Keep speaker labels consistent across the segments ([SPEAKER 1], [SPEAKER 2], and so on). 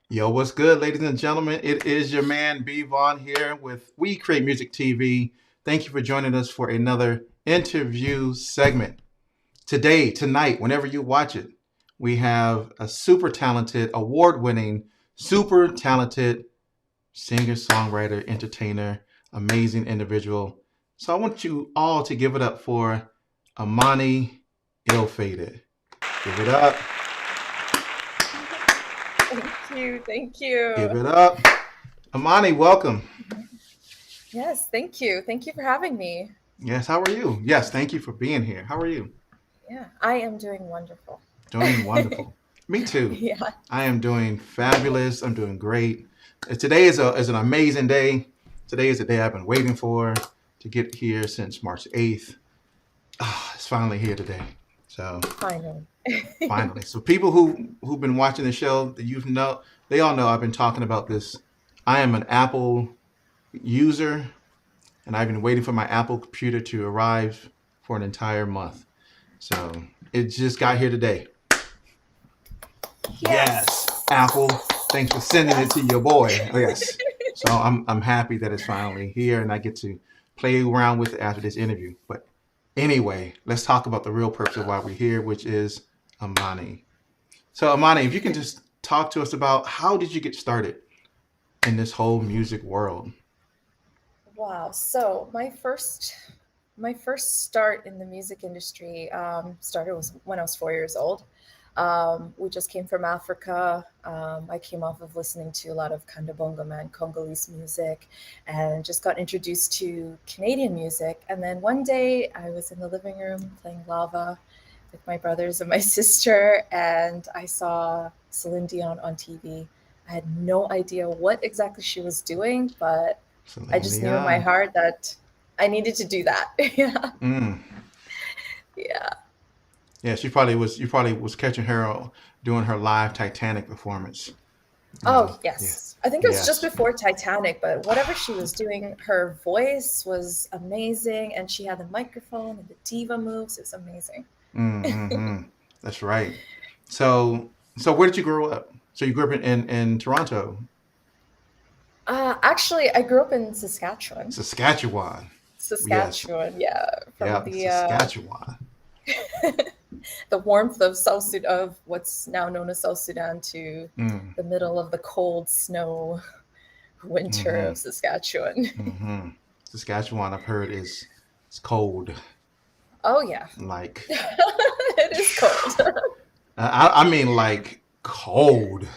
[SPEAKER 1] Yo, what's good, ladies and gentlemen? It is your man B Vaughan here with We Create Music TV. Thank you for joining us for another interview segment. Today, tonight, whenever you watch it, we have a super talented, award winning, super talented singer, songwriter, entertainer, amazing individual. So I want you all to give it up for Amanie Illfated. Give it up.
[SPEAKER 2] Thank you. Thank
[SPEAKER 1] Give
[SPEAKER 2] you.
[SPEAKER 1] it up. Amani, welcome.
[SPEAKER 2] Yes, thank you. Thank you for having me.
[SPEAKER 1] Yes, how are you? Yes, thank you for being here. How are you?
[SPEAKER 2] Yeah, I am doing wonderful.
[SPEAKER 1] Doing wonderful. Me too.
[SPEAKER 2] Yeah.
[SPEAKER 1] I am doing fabulous. I'm doing great. Today is an amazing day. Today is the day I've been waiting for to get here since March 8th. It's finally here today. So
[SPEAKER 2] Finally.
[SPEAKER 1] finally. So people who've been watching the show, they all know I've been talking about this. I am an Apple user and I've been waiting for my Apple computer to arrive for an entire month. So it just got here today. Yes,
[SPEAKER 2] Yes.
[SPEAKER 1] Apple. Thanks for sending it to your boy. Oh, yes. So I'm happy that it's finally here and I get to play around with it after this interview. But anyway, let's talk about the real purpose of why we're here, which is Amani. So Amani, if you can just talk to us about how did you get started in this whole music world?
[SPEAKER 2] Wow. So my first start in the music industry started was when I was 4 years old. We just came from Africa. I came off of listening to a lot of Kandabonga man, Congolese music, and just got introduced to Canadian music. And then one day I was in the living room playing lava with my brothers and my sister, and I saw Celine Dion on TV. I had no idea what exactly she was doing, but I
[SPEAKER 1] Celine
[SPEAKER 2] just knew in my
[SPEAKER 1] Dion.
[SPEAKER 2] heart that I needed to do that. Yeah.
[SPEAKER 1] Mm.
[SPEAKER 2] Yeah.
[SPEAKER 1] Yeah, she probably was. You probably was catching her doing her live Titanic performance. You know.
[SPEAKER 2] Oh,
[SPEAKER 1] Yeah.
[SPEAKER 2] yes. I think it was just
[SPEAKER 1] Yes.
[SPEAKER 2] before Titanic, but whatever she was doing, her voice was amazing, and she had the microphone and the diva moves. It was amazing.
[SPEAKER 1] Mm-hmm. That's right. So where did you grow up? So you grew up in Toronto,
[SPEAKER 2] Actually, I grew up in Saskatchewan.
[SPEAKER 1] Saskatchewan. Yes.
[SPEAKER 2] Saskatchewan, yeah, from
[SPEAKER 1] Yeah, Saskatchewan.
[SPEAKER 2] the warmth of South Sudan, of what's now known as South Sudan, to
[SPEAKER 1] Mm.
[SPEAKER 2] the middle of the cold snow winter
[SPEAKER 1] Mm-hmm.
[SPEAKER 2] of Saskatchewan.
[SPEAKER 1] Mm-hmm. Saskatchewan, I've heard is it's cold.
[SPEAKER 2] Oh yeah,
[SPEAKER 1] Like
[SPEAKER 2] it is cold.
[SPEAKER 1] I mean like cold.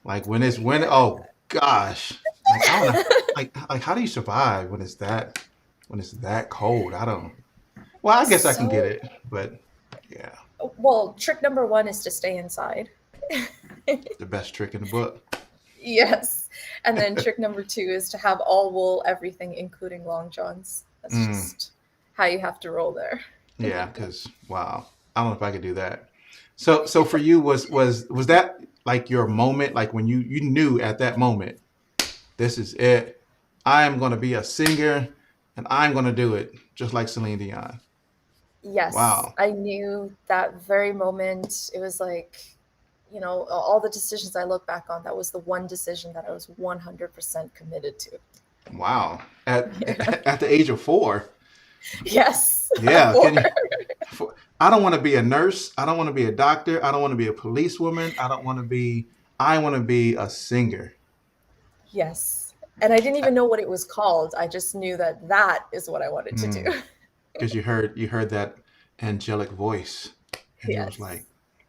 [SPEAKER 1] Like when it's when
[SPEAKER 2] Yeah.
[SPEAKER 1] oh gosh. Like I don't know. Like how do you survive when it's that cold? I don't. Well, I guess I can get
[SPEAKER 2] So,
[SPEAKER 1] it, but yeah,
[SPEAKER 2] well, trick number one is to stay inside.
[SPEAKER 1] the best trick in the book.
[SPEAKER 2] Yes. And then trick number two is to have all wool everything, including long johns. That's
[SPEAKER 1] Mm,
[SPEAKER 2] just how you have to roll there.
[SPEAKER 1] yeah, because wow, I don't know if I could do that. So for you was that like your moment, like when you knew at that moment, this is it. I am going to be a singer, and I'm going to do it just like Celine Dion.
[SPEAKER 2] Yes,
[SPEAKER 1] Wow.
[SPEAKER 2] I knew that very moment. It was like, all the decisions I look back on, that was the one decision that I was 100% committed to.
[SPEAKER 1] Wow. At the age of 4.
[SPEAKER 2] Yes.
[SPEAKER 1] Yeah,
[SPEAKER 2] For
[SPEAKER 1] can you I don't want to be a nurse. I don't want to be a doctor. I don't want to be a policewoman. I want to be a singer.
[SPEAKER 2] Yes. And I didn't even know what it was called. I just knew that that is what I wanted to do.
[SPEAKER 1] Because you heard that angelic voice and you was
[SPEAKER 2] Yes.
[SPEAKER 1] like,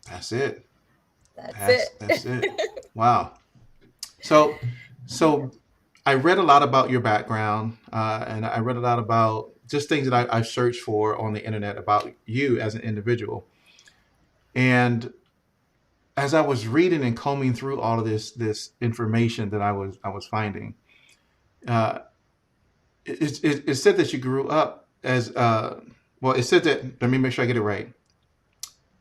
[SPEAKER 1] that's it.
[SPEAKER 2] That's it.
[SPEAKER 1] That's it. Wow. So so I read a lot about your background, and I read a lot about just things that I've searched for on the internet about you as an individual. And as I was reading and combing through all of this information that I was finding, uh, it said that you grew up as well. It said that let me make sure I get it right.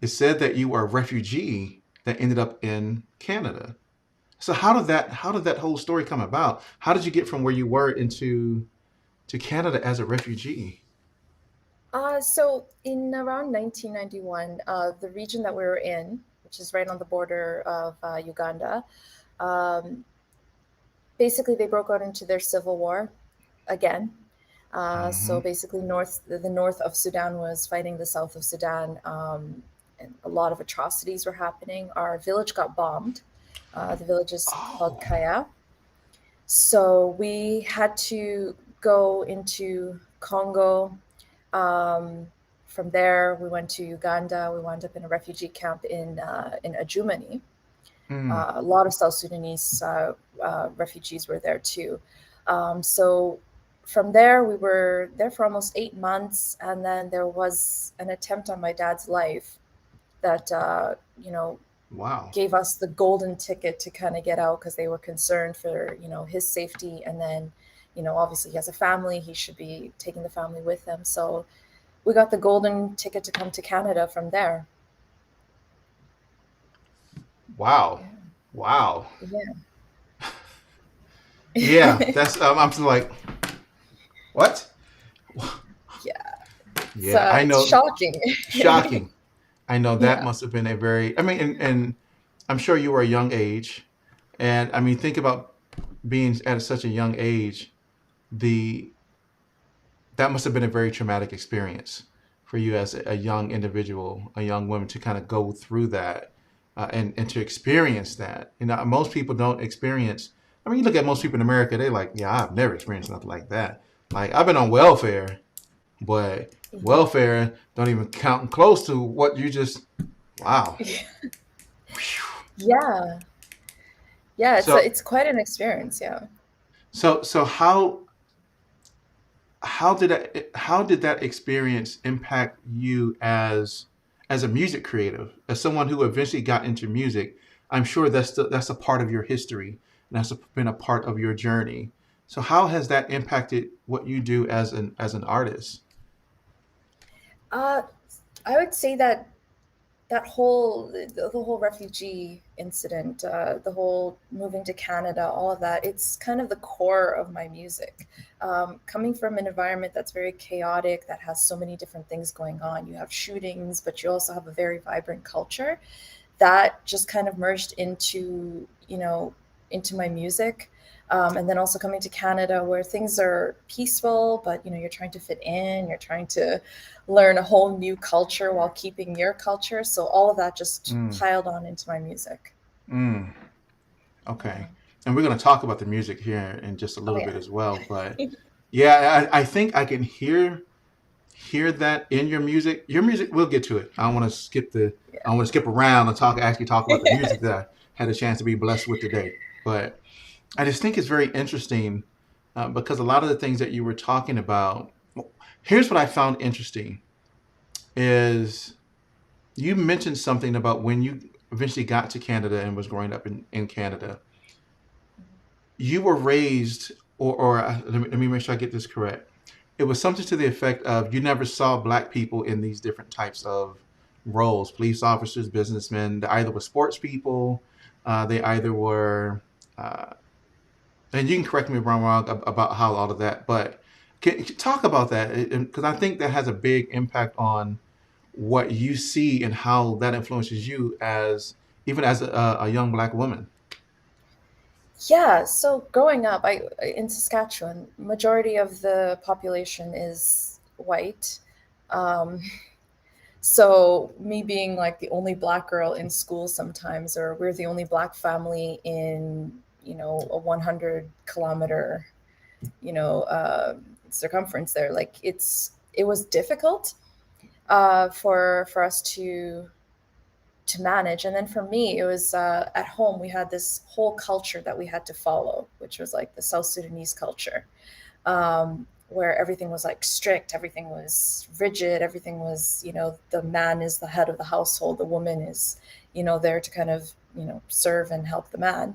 [SPEAKER 1] It said that you were a refugee that ended up in Canada. So how did that whole story come about? How did you get from where you were into to Canada as a refugee?
[SPEAKER 2] So in around 1991, the region that we were in, which is right on the border of Uganda, Um, Basically, they broke out into their civil war again. So
[SPEAKER 1] Hmm.
[SPEAKER 2] basically, the north of Sudan was fighting the south of Sudan, and a lot of atrocities were happening. Our village got bombed. The village is called
[SPEAKER 1] Oh.
[SPEAKER 2] Kaya. So we had to go into Congo. Um, from there, we went to Uganda. We wound up in a refugee camp in Adjumani.
[SPEAKER 1] Mm.
[SPEAKER 2] A lot of South Sudanese refugees were there too. So from there, we were there for almost 8 months, and then there was an attempt on my dad's life that
[SPEAKER 1] Wow.
[SPEAKER 2] gave us the golden ticket to kind of get out because they were concerned for his safety, and then obviously he has a family, he should be taking the family with him. So we got the golden ticket to come to Canada from there.
[SPEAKER 1] Wow.
[SPEAKER 2] Yeah,
[SPEAKER 1] Wow. Yeah,
[SPEAKER 2] yeah.
[SPEAKER 1] that's I'm just like, what?
[SPEAKER 2] Yeah,
[SPEAKER 1] Yeah, I
[SPEAKER 2] it's
[SPEAKER 1] know.
[SPEAKER 2] shocking.
[SPEAKER 1] Shocking. I know that
[SPEAKER 2] Yeah.
[SPEAKER 1] must have been a very. I mean, and I'm sure you were a young age, and I mean, think about being at such a young age. The That must have been a very traumatic experience for you as a young individual, a young woman, to kind of go through that, and to experience that. You know, most people don't experience. I mean, you look at most people in America; they're like, "Yeah, I've never experienced nothing like that. Like, I've been on welfare, but welfare don't even count close to what you just. Wow.
[SPEAKER 2] Yeah. Yeah,
[SPEAKER 1] So,
[SPEAKER 2] it's quite an experience, yeah.
[SPEAKER 1] so how did that experience impact you as a music creative, as someone who eventually got into music? I'm sure that's a part of your history, and been a part of your journey. So how has that impacted what you do as an artist?
[SPEAKER 2] Uh, I would say that the whole refugee incident, the whole moving to Canada, all of that, it's kind of the core of my music. Coming from an environment that's very chaotic, that has so many different things going on. You have shootings, but you also have a very vibrant culture that just kind of merged into my music. And then also coming to Canada where things are peaceful, but you're trying to fit in, you're trying to learn a whole new culture while keeping your culture. So all of that just
[SPEAKER 1] Mm,
[SPEAKER 2] piled on into my music.
[SPEAKER 1] mm,
[SPEAKER 2] Yeah.
[SPEAKER 1] okay, and we're going to talk about the music here in just a
[SPEAKER 2] Oh
[SPEAKER 1] little bit
[SPEAKER 2] yeah.
[SPEAKER 1] as well. But yeah, I think I can hear that in your music. Your music, we'll get to it. I don't want to skip the. I want to skip around and actually talk about the
[SPEAKER 2] Yeah.
[SPEAKER 1] music that I had a chance to be blessed with today. But I just think it's very interesting, because a lot of the things that you were talking about. Here's what I found interesting is you mentioned something about when you eventually got to Canada and was growing up in Canada. You were raised, let me make sure I get this correct. It was something to the effect of you never saw black people in these different types of roles: police officers, businessmen. They either were sports people, they either were, uh, and you can correct me if I'm wrong about how all of that, but can you talk about that? Because I think that has a big impact on what you see and how that influences you as even as a young black woman.
[SPEAKER 2] Yeah, so growing up, I in Saskatchewan, majority of the population is white. Um, So me being like the only black girl in school sometimes, or we're the only black family in, a 100-kilometer, circumference there. Like it was difficult for us to manage. And then for me, it was at home, we had this whole culture that we had to follow, which was like the South Sudanese culture, where everything was like strict, everything was rigid, everything was, the man is the head of the household, the woman is, there to kind of, serve and help the man.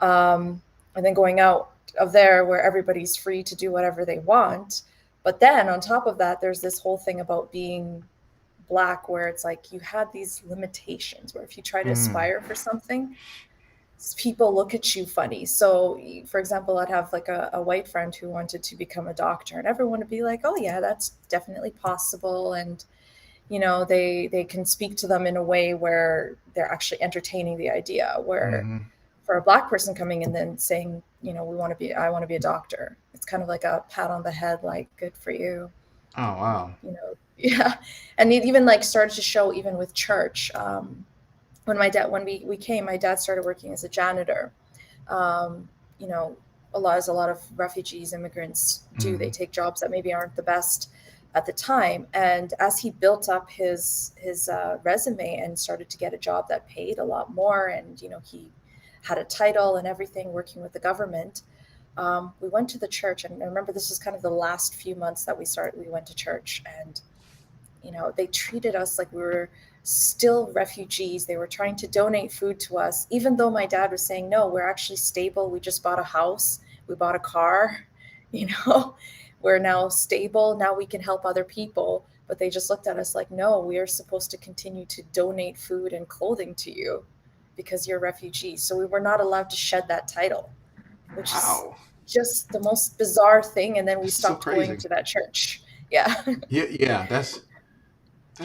[SPEAKER 2] And then going out of there where everybody's free to do whatever they want. But then on top of that, there's this whole thing about being black where it's like you had these limitations where if you try to
[SPEAKER 1] Mm,
[SPEAKER 2] aspire for something, people look at you funny. So, for example, I'd have like a white friend who wanted to become a doctor, and everyone would be like, "Oh yeah, that's definitely possible." And they can speak to them in a way where they're actually entertaining the idea. Where
[SPEAKER 1] hmm
[SPEAKER 2] for a Black person coming in and saying, I want to be a doctor. It's kind of like a pat on the head, like, good for you.
[SPEAKER 1] Oh wow.
[SPEAKER 2] Yeah. And it even like started to show even with church. When we came, my dad started working as a janitor. um, you know, as a lot of refugees, immigrants do, they
[SPEAKER 1] Mm,
[SPEAKER 2] take jobs that maybe aren't the best at the time. And as he built up his resume and started to get a job that paid a lot more, and he had a title and everything, working with the government, we went to the church. And I remember this was kind of the last few months that we went to church, and they treated us like we were still refugees. They were trying to donate food to us, even though my dad was saying, no, we're actually stable. We just bought a house. We bought a car, you know, we're now stable. Now we can help other people. But they just looked at us like, no, we are supposed to continue to donate food and clothing to you because you're refugees. So we were not allowed to shed that title, which is
[SPEAKER 1] wow.
[SPEAKER 2] just the most bizarre thing. And then we
[SPEAKER 1] This is so
[SPEAKER 2] stopped going
[SPEAKER 1] crazy.
[SPEAKER 2] to that church. Yeah.
[SPEAKER 1] Yeah, yeah. That's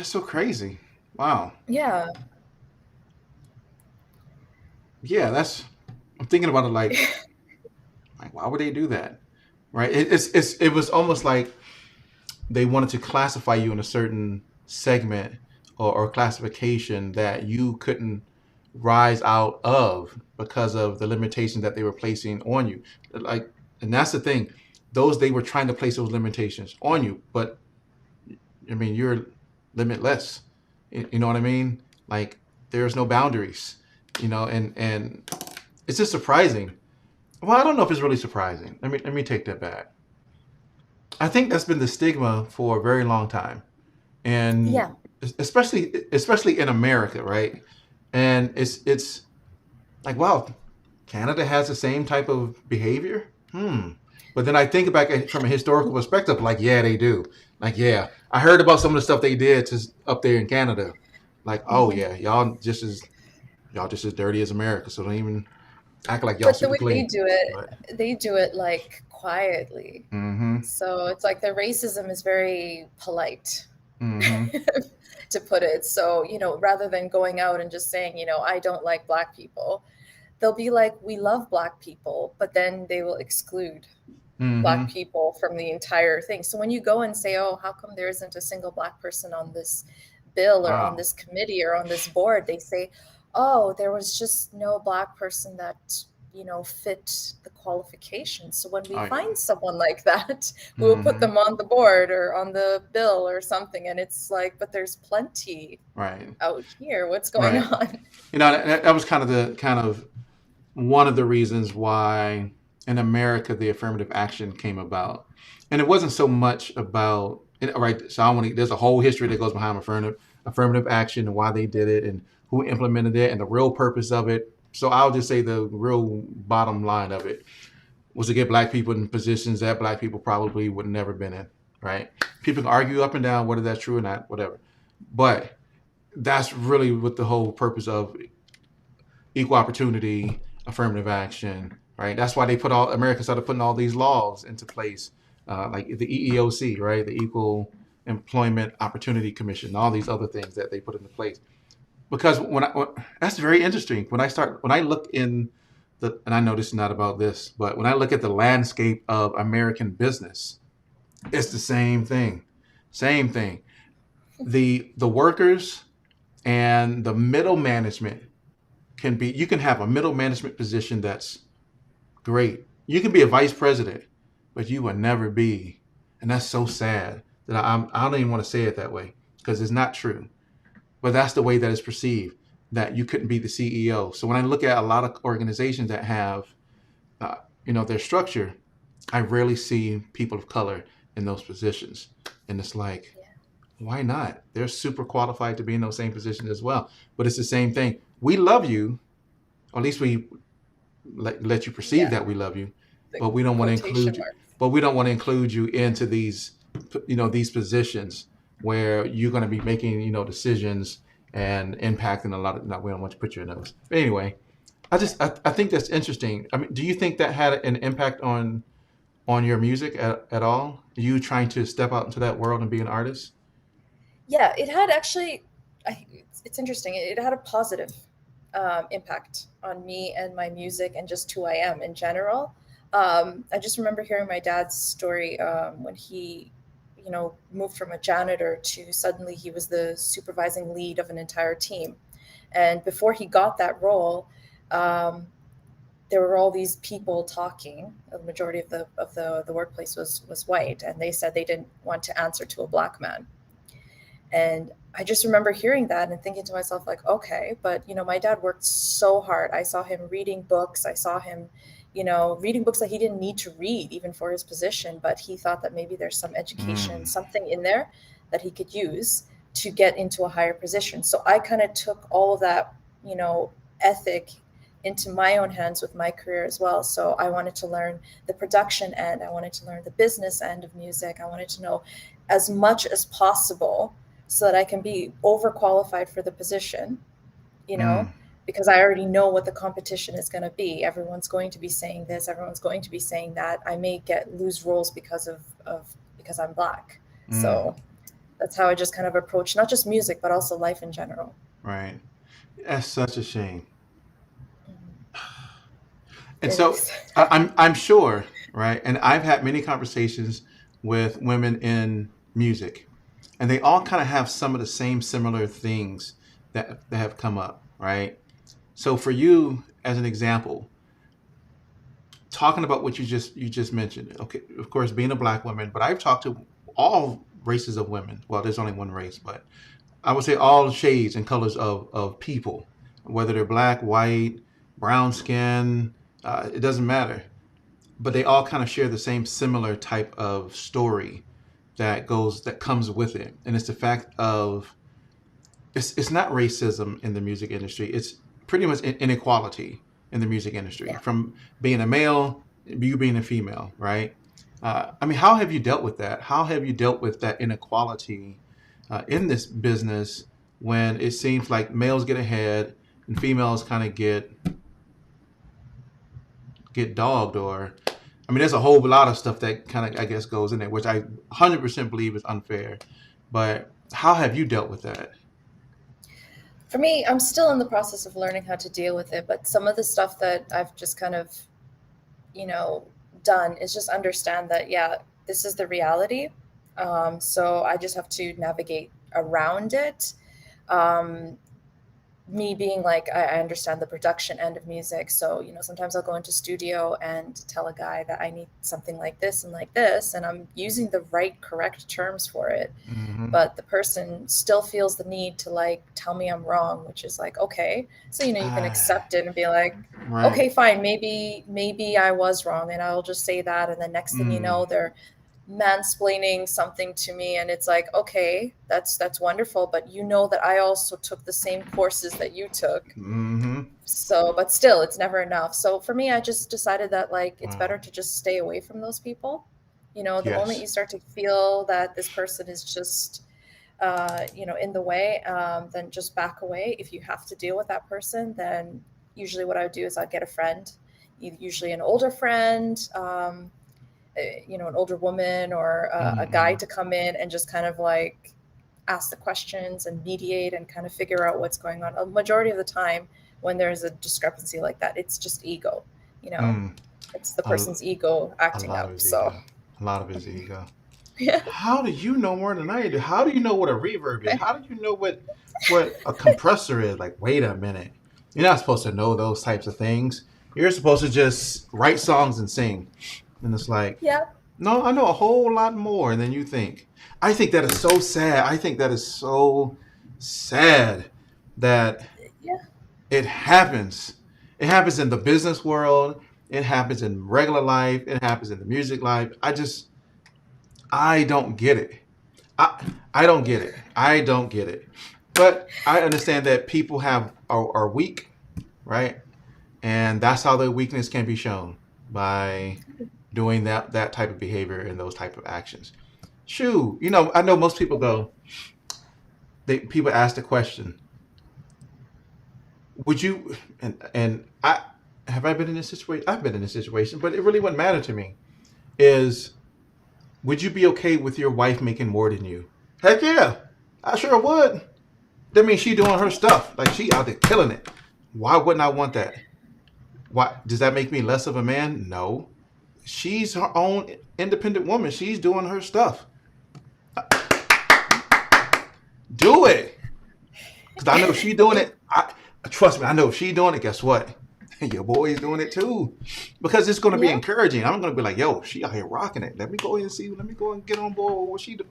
[SPEAKER 1] so crazy. Wow.
[SPEAKER 2] Yeah.
[SPEAKER 1] Yeah, that's. I'm thinking about it like why would they do that? Right? It was almost like they wanted to classify you in a certain segment or classification that you couldn't rise out of because of the limitations that they were placing on you. Like, and that's the thing; those they were trying to place those limitations on you, but I mean, you're limitless. You know what I mean? Like, there's no boundaries. And it's just surprising. Well, I don't know if it's really surprising. Let me take that back. I think that's been the stigma for a very long time, and
[SPEAKER 2] Yeah.
[SPEAKER 1] especially in America, right? And it's like, wow, Canada has the same type of behavior. But then I think back from a historical perspective, like, yeah, they do. Like, yeah, I heard about some of the stuff they did to up there in Canada. Like, oh
[SPEAKER 2] Mhm.
[SPEAKER 1] yeah, y'all just as dirty as America. So don't even act like y'all
[SPEAKER 2] But the
[SPEAKER 1] super
[SPEAKER 2] way they
[SPEAKER 1] clean.
[SPEAKER 2] do
[SPEAKER 1] But
[SPEAKER 2] it like quietly.
[SPEAKER 1] mm-hmm,
[SPEAKER 2] So it's like their racism is very polite,
[SPEAKER 1] mm-hmm,
[SPEAKER 2] to put it. So, rather than going out and just saying, I don't like Black people, they'll be like, we love Black people, but then they will exclude Black
[SPEAKER 1] mm-hmm,
[SPEAKER 2] people from the entire thing. So when you go and say, oh, how come there isn't a single Black person on this bill or on
[SPEAKER 1] wow,
[SPEAKER 2] this committee or on this board, they say, oh, there was just no Black person that fit the qualifications. So when we
[SPEAKER 1] oh yeah,
[SPEAKER 2] find someone like that, we will put
[SPEAKER 1] mm-hmm,
[SPEAKER 2] them on the board or on the bill or something. And it's like, but there's plenty
[SPEAKER 1] right,
[SPEAKER 2] out here. What's going
[SPEAKER 1] right.
[SPEAKER 2] on?
[SPEAKER 1] That was kind of one of the reasons why in America the affirmative action came about. And it wasn't so much about right. So I want to. There's a whole history that goes behind affirmative action and why they did it and who implemented it and the real purpose of it. So I'll just say the real bottom line of it was to get Black people in positions that Black people probably would never been in. Right? People can argue up and down whether that's true or not, whatever. But that's really what the whole purpose of equal opportunity, affirmative action, right? That's why America started putting all these laws into place, like the EEOC, right? The Equal Employment Opportunity Commission, all these other things that they put into place. Because that's very interesting. When I look in and I know this is not about this, but when I look at the landscape of American business, it's the same thing, same thing. The workers and the middle management you can have a middle management position that's great. You can be a vice president, but you will never be, and that's so sad that I don't even want to say it that way because it's not true. But that's the way that it's perceived that you couldn't be the CEO. So when I look at a lot of organizations that have, uh, their structure, I rarely see people of color in those positions, and it's like,
[SPEAKER 2] Yeah.
[SPEAKER 1] why not? They're super qualified to be in those same positions as well. But it's the same thing. We love you, or at least we let you perceive
[SPEAKER 2] Yeah.
[SPEAKER 1] that we love you,
[SPEAKER 2] The
[SPEAKER 1] but we don't want to
[SPEAKER 2] quotation
[SPEAKER 1] include you.
[SPEAKER 2] marks.
[SPEAKER 1] But we don't want to include you into these positions where you're going to be making, decisions and impacting a lot of. No, we don't want to put you in those. But anyway,
[SPEAKER 2] Yeah.
[SPEAKER 1] I think that's interesting. I mean, do you think that had an impact on your music at all? You trying to step out into that world and be an artist?
[SPEAKER 2] Yeah, it had actually, it's interesting. It had a positive impact on me and my music and just who I am in general. I just remember hearing my dad's story when he, moved from a janitor to suddenly he was the supervising lead of an entire team. And before he got that role, um, there were all these people talking. The majority of the workplace was white, and they said they didn't want to answer to a black man. And I just remember hearing that and thinking to myself, like, okay, but my dad worked so hard. I saw him reading books. I saw him, reading books that he didn't need to read even for his position, but he thought that maybe there's some education,
[SPEAKER 1] Mm,
[SPEAKER 2] something in there that he could use to get into a higher position. So I kind of took all of that, ethic into my own hands with my career as well. So I wanted to learn the production end. I wanted to learn the business end of music. I wanted to know as much as possible so that I can be overqualified for the position, you know,
[SPEAKER 1] mm,
[SPEAKER 2] because I already know what the competition is going to be. Everyone's going to be saying this, everyone's going to be saying that. I may lose roles because I'm black.
[SPEAKER 1] mm.
[SPEAKER 2] So that's how I just kind of approach not just music, but also life in general.
[SPEAKER 1] Right. That's such a shame.
[SPEAKER 2] Mhm.
[SPEAKER 1] And
[SPEAKER 2] It
[SPEAKER 1] so
[SPEAKER 2] is.
[SPEAKER 1] I'm sure, right? And I've had many conversations with women in music, and they all kind of have some of the same similar things that have come up, right? So for you, as an example, talking about what you just mentioned, okay, of course, being a black woman, but I've talked to all races of women. Well, there's only one race, but I would say all shades and colors of people, whether they're black, white, brown skin, it doesn't matter. But they all kind of share the same similar type of story that comes with it, and it's the fact of it's not racism in the music industry. It's pretty much inequality in the music industry,
[SPEAKER 2] Yeah.
[SPEAKER 1] from being a male, you being a female, right? I mean, how have you dealt with that? How have you dealt with that inequality in this business when it seems like males get ahead and females kind of get dogged? Or I mean, there's a whole lot of stuff that kind of, I guess, goes in there, which I 100% believe is unfair. But how have you dealt with that?
[SPEAKER 2] For me, I'm still in the process of learning how to deal with it, but some of the stuff that I've just kind of, you know, done is just understand that, yeah, this is the reality. So I just have to navigate around it. Um, Me being like, I understand the production end of music. So, sometimes I'll go into studio and tell a guy that I need something like this, and I'm using the right, correct terms for it.
[SPEAKER 1] Hmm.
[SPEAKER 2] But the person still feels the need to like tell me I'm wrong, which is like, okay. So, you can
[SPEAKER 1] Ah,
[SPEAKER 2] accept it and be like,
[SPEAKER 1] right.
[SPEAKER 2] okay, fine, maybe I was wrong, and I'll just say that. And the next thing you
[SPEAKER 1] Mm,
[SPEAKER 2] know, they're mansplaining something to me, and it's like, okay, that's wonderful, but that I also took the same courses that you took.
[SPEAKER 1] hmm.
[SPEAKER 2] So, but still, it's never enough. So for me, I just decided that like it's
[SPEAKER 1] Wow.
[SPEAKER 2] better to just stay away from those people. The moment
[SPEAKER 1] Yes.
[SPEAKER 2] you start to feel that this person is just in the way, then just back away. If you have to deal with that person, then usually what I would do is I'd get a friend, usually an older friend, an older woman or a guy
[SPEAKER 1] Mm-mm.
[SPEAKER 2] to come in and just kind of like ask the questions and mediate and kind of figure out what's going on. A majority of the time, when there's a discrepancy like that, it's just ego, you know,
[SPEAKER 1] Mm.
[SPEAKER 2] it's the
[SPEAKER 1] A,
[SPEAKER 2] person's ego
[SPEAKER 1] a
[SPEAKER 2] acting
[SPEAKER 1] lot of
[SPEAKER 2] up.
[SPEAKER 1] his
[SPEAKER 2] So,
[SPEAKER 1] ego. A lot of his ego.
[SPEAKER 2] yeah.
[SPEAKER 1] How do you know more than I do? How do you know what a reverb is? How do you know what a compressor is? Like, wait a minute. You're not supposed to know those types of things. You're supposed to just write songs and sing. And it's like,
[SPEAKER 2] Yeah.
[SPEAKER 1] no, I know a whole lot more than you think. I think that is so sad. I think that is so sad that
[SPEAKER 2] Yeah.
[SPEAKER 1] it happens. It happens in the business world. It happens in regular life. It happens in the music life. I don't get it. I don't get it. I don't get it. But I understand that people are weak, right? And that's how their weakness can be shown, by doing that type of behavior and those type of actions. Shoo, I know most people go. People ask the question, would you? And I been in this situation? I've been in this situation, but it really wouldn't matter to me. Is Would you be okay with your wife making more than you? Heck yeah, I sure would. That means she doing her stuff. Like, she out there killing it. Why wouldn't I want that? Why does that make me less of a man? No. She's her own independent woman. She's doing her stuff. Do it. Because I know if she doing it, trust me, I know if she doing it, guess what? Your boy's doing it too. Because it's going to be
[SPEAKER 2] Yeah.
[SPEAKER 1] encouraging. I'm going to be like, yo, she out here rocking it. Let me go ahead and see. Let me go and get on board with what she do.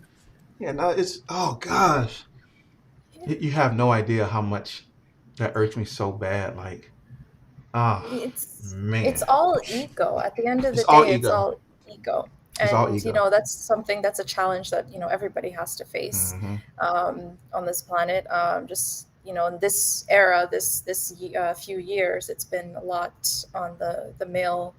[SPEAKER 1] Yeah, no, it's, oh gosh. You have no idea how much that irks me so bad. Like, ah,
[SPEAKER 2] It's
[SPEAKER 1] man.
[SPEAKER 2] all ego. At the end of
[SPEAKER 1] It's
[SPEAKER 2] the
[SPEAKER 1] all
[SPEAKER 2] day, it's
[SPEAKER 1] ego.
[SPEAKER 2] all ego.
[SPEAKER 1] It's all
[SPEAKER 2] And
[SPEAKER 1] ego.
[SPEAKER 2] that's something that's a challenge that everybody has to face
[SPEAKER 1] Mm-hmm.
[SPEAKER 2] on this planet. Just in this era, this few years, it's been a lot on the male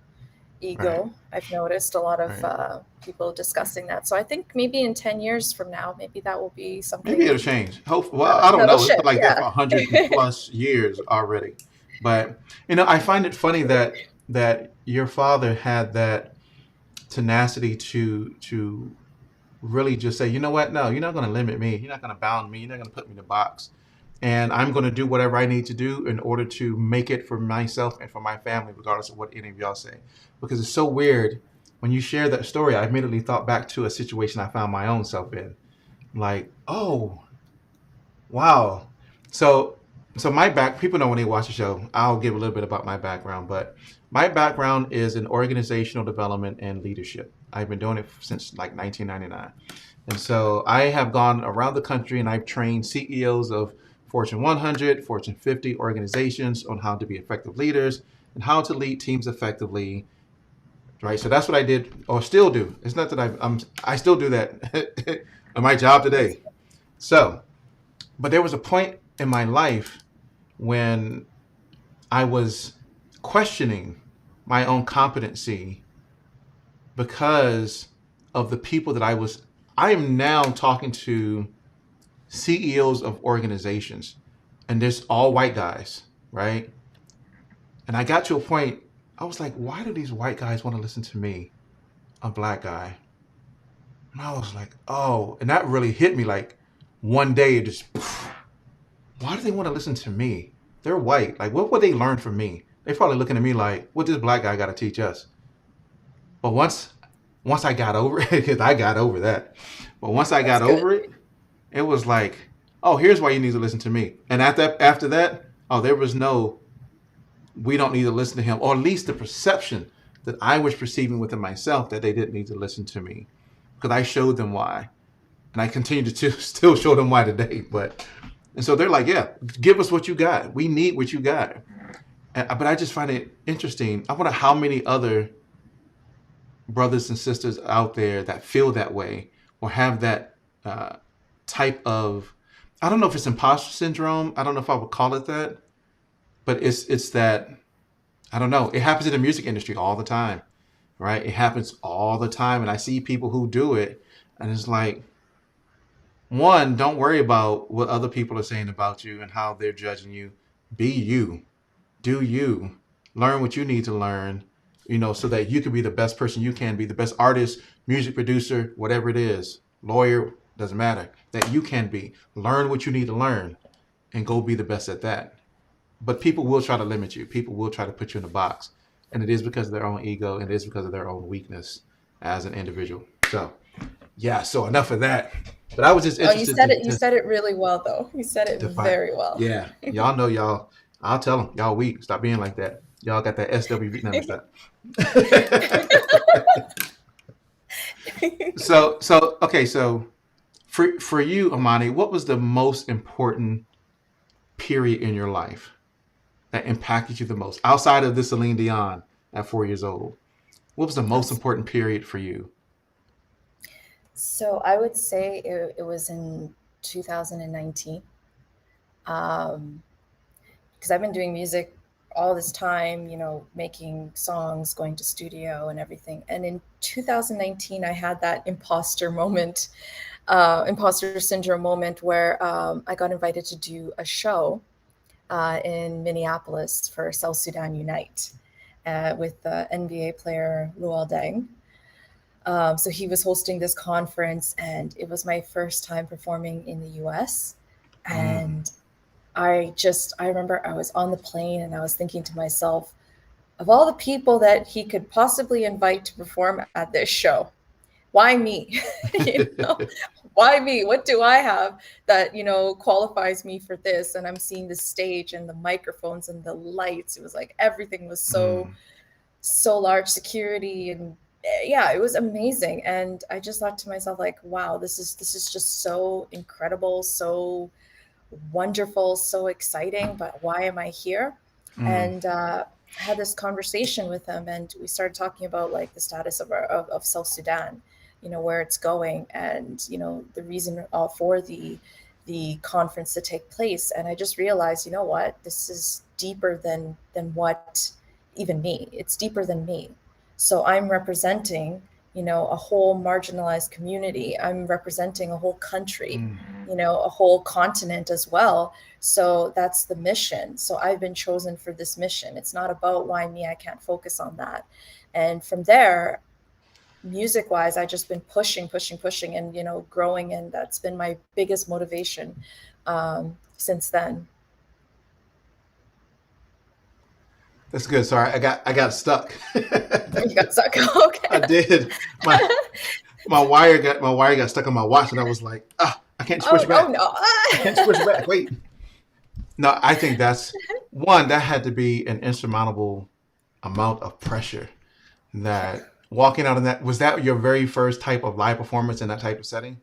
[SPEAKER 1] Right.
[SPEAKER 2] ego. I've noticed a lot of
[SPEAKER 1] Right.
[SPEAKER 2] people discussing that. So I think maybe in 10 years from now, maybe that will be
[SPEAKER 1] Maybe it'll
[SPEAKER 2] something
[SPEAKER 1] change. Hope. Well, I don't
[SPEAKER 2] that'll
[SPEAKER 1] know. It's been
[SPEAKER 2] shift.
[SPEAKER 1] like that
[SPEAKER 2] Yeah.
[SPEAKER 1] for 100+ years already. But I find it funny that your father had that tenacity to really just say, you know what? No, you're not going to limit me. You're not going to bound me. You're not going to put me in a box. And I'm going to do whatever I need to do in order to make it for myself and for my family, regardless of what any of y'all say. Because it's so weird when you share that story. I immediately thought back to a situation I found my own self in. Like, oh, wow. So my back people know when they watch the show, I'll give a little bit about my background, but my background is in organizational development and leadership. I've been doing it since like 1999. And so I have gone around the country and I've trained CEOs of Fortune 100, Fortune 50 organizations on how to be effective leaders and how to lead teams effectively, right? So that's what I did or still do. It's not that I still do that in my job
[SPEAKER 2] That's
[SPEAKER 1] today. So, but there was a point in my life when I was questioning my own competency because of the people that I am now talking to CEOs of organizations, and there's all white guys, right? And I got to a point, I was like, why do these white guys want to listen to me, a black guy? And I was like, oh, and that really hit me like one day, it just, why do they want to listen to me? They're white. Like, what would they learn from me? They're probably looking at me like, what this black guy got to teach us? But once I got over it, because I got over that. But once I got
[SPEAKER 2] good.
[SPEAKER 1] over it, it was like, oh, here's why you need to listen to me. And after that, oh, there was no, we don't need to listen to him, or at least the perception that I was perceiving within myself that they didn't need to listen to me because I showed them why, and I continue to still show them why today. But and so they're like, yeah, give us what you got. We need what you got. But I just find it interesting. I wonder how many other brothers and sisters out there that feel that way or have that uh, type of, I don't know if it's imposter syndrome. I don't know if I would call it that, but it's that, I don't know. It happens in the music industry all the time, right? It happens all the time, and I see people who do it, and it's like, one, don't worry about what other people are saying about you and how they're judging you. Be you. Do you. Learn what you need to learn, so that you can be the best person you can be, the best artist, music producer, whatever it is, lawyer, doesn't matter, that you can be. Learn what you need to learn and go be the best at that. But people will try to limit you. People will try to put you in a box. And it is because of their own ego and it is because of their own weakness as an individual. So, yeah, so enough of that. But I was just
[SPEAKER 2] Oh, you
[SPEAKER 1] interested
[SPEAKER 2] said
[SPEAKER 1] to,
[SPEAKER 2] it. You said it really well, though. You said it
[SPEAKER 1] define.
[SPEAKER 2] very well.
[SPEAKER 1] Yeah, y'all know y'all. I'll tell them y'all weak. Stop being like that. Y'all got that SWV. No, stop. So okay. So for you, Amani, what was the most important period in your life that impacted you the most outside of the Celine Dion at 4 years old? What was the most
[SPEAKER 2] Abs-
[SPEAKER 1] important period for you?
[SPEAKER 2] So I would say it was in 2019. Because I've been doing music all this time, making songs, going to studio and everything. And in 2019, I had that imposter syndrome moment where I got invited to do a show in Minneapolis for South Sudan Unite with the NBA player Luol Deng. So he was hosting this conference, and it was my first time performing in the US.
[SPEAKER 1] Mm,
[SPEAKER 2] And I remember I was on the plane and I was thinking to myself, of all the people that he could possibly invite to perform at this show, why me? You know, why me? What do I have that, qualifies me for this? And I'm seeing the stage and the microphones and the lights. It was like everything was
[SPEAKER 1] Mm,
[SPEAKER 2] so large, security, and yeah, it was amazing. And I just thought to myself, like, wow, this is just so incredible, so wonderful, so exciting, but why am I here?
[SPEAKER 1] mm,
[SPEAKER 2] And I had this conversation with him, and we started talking about like the status of South Sudan, where it's going, and the reason for the conference to take place. And I just realized, you know what, this is deeper than what even me. It's deeper than me. So I'm representing, a whole marginalized community. I'm representing a whole country,
[SPEAKER 1] mm.
[SPEAKER 2] a whole continent as well. So that's the mission. So I've been chosen for this mission. It's not about why me. I can't focus on that. And from there, music wise, I just been pushing, pushing, pushing, and growing. And that's been my biggest motivation since then.
[SPEAKER 1] That's good. Sorry, I got stuck.
[SPEAKER 2] You got stuck.
[SPEAKER 1] I
[SPEAKER 2] Okay.
[SPEAKER 1] did. My my wire got stuck on my watch, and I was like, I can't switch
[SPEAKER 2] Oh
[SPEAKER 1] back.
[SPEAKER 2] no.
[SPEAKER 1] I can't switch back. Wait. No, I think that's one that had to be an insurmountable amount of pressure. That walking out in that, was that your very first type of live performance in that type of setting?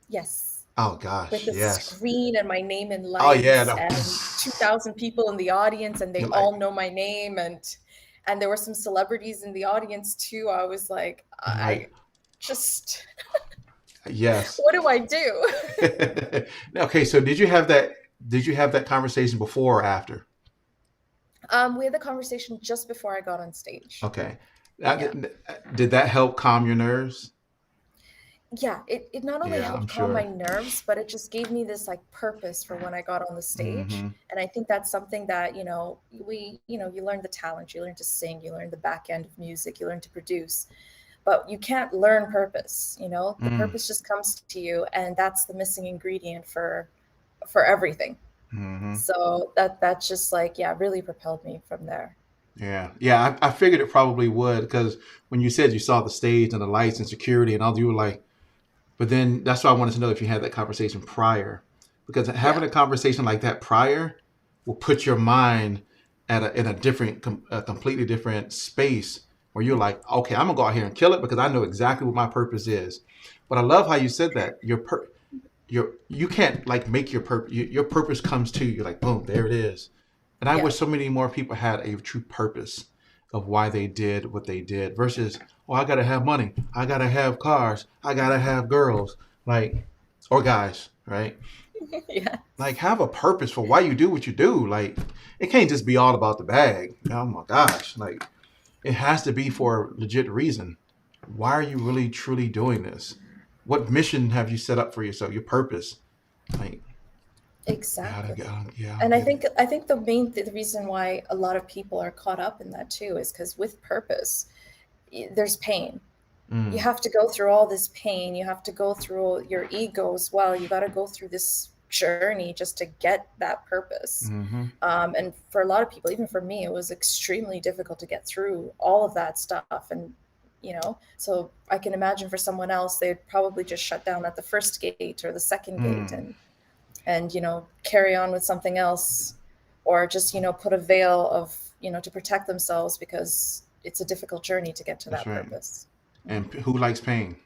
[SPEAKER 2] Yes.
[SPEAKER 1] Oh
[SPEAKER 2] With
[SPEAKER 1] gosh,
[SPEAKER 2] the
[SPEAKER 1] yes.
[SPEAKER 2] screen and my name in
[SPEAKER 1] Oh yeah.
[SPEAKER 2] lights
[SPEAKER 1] No.
[SPEAKER 2] and 2,000 people in the audience, and they
[SPEAKER 1] You're
[SPEAKER 2] all
[SPEAKER 1] like,
[SPEAKER 2] know my name, and there were some celebrities in the audience too. I was like,
[SPEAKER 1] I'm like,
[SPEAKER 2] I just
[SPEAKER 1] yes.
[SPEAKER 2] what do I do?
[SPEAKER 1] Okay, so did you have that? Did you have that conversation before or after?
[SPEAKER 2] We had the conversation just before I got on stage.
[SPEAKER 1] Okay.
[SPEAKER 2] Yeah.
[SPEAKER 1] Did that help calm your nerves?
[SPEAKER 2] Yeah, it not only
[SPEAKER 1] Yeah, I'm
[SPEAKER 2] helped calm my
[SPEAKER 1] sure.
[SPEAKER 2] nerves, but it just gave me this like purpose for when I got on the stage.
[SPEAKER 1] Mm-hmm.
[SPEAKER 2] And I think that's something that, you learn the talent, you learn to sing, you learn the back end of music, you learn to produce, but you can't learn purpose. The
[SPEAKER 1] Mm,
[SPEAKER 2] purpose just comes to you, and that's the missing ingredient for everything.
[SPEAKER 1] mm-hmm.
[SPEAKER 2] So that just like, yeah, really propelled me from there.
[SPEAKER 1] Yeah, yeah. I figured it probably would because when you said you saw the stage and the lights and security and all, you were like, but then that's why I wanted to know if you had that conversation prior, because having
[SPEAKER 2] Yeah.
[SPEAKER 1] a conversation like that prior will put your mind in a different, a completely different space where you're like, okay, I'm gonna go out here and kill it because I know exactly what my purpose is. But I love how you said that you can't like make your purpose. Your purpose comes to you like boom, there it is. And I
[SPEAKER 2] Yeah.
[SPEAKER 1] wish so many more people had a true purpose of why they did what they did versus, oh, I gotta have money, I gotta have cars, I gotta have girls, like, or guys, right?
[SPEAKER 2] Yeah.
[SPEAKER 1] Like, have a purpose for why you do what you do. Like, it can't just be all about the bag. Oh my gosh, like, it has to be for a legit reason. Why are you really truly doing this? What mission have you set up for yourself? Your purpose, like,
[SPEAKER 2] Exactly.
[SPEAKER 1] yeah, I
[SPEAKER 2] And I
[SPEAKER 1] get it.
[SPEAKER 2] think I think the reason why a lot of people are caught up in that too is because with purpose, there's pain. You
[SPEAKER 1] Mm,
[SPEAKER 2] have to go through all this pain. You have to go through your ego as well. You got to go through this journey just to get that purpose.
[SPEAKER 1] mm-hmm.
[SPEAKER 2] And for a lot of people, even for me, it was extremely difficult to get through all of that stuff. And so I can imagine for someone else, they'd probably just shut down at the first gate or the second gate,
[SPEAKER 1] Mm,
[SPEAKER 2] and carry on with something else, or just put a veil of to protect themselves, because it's a difficult journey to get to
[SPEAKER 1] that's
[SPEAKER 2] that
[SPEAKER 1] right.
[SPEAKER 2] purpose. Yeah.
[SPEAKER 1] And who likes pain?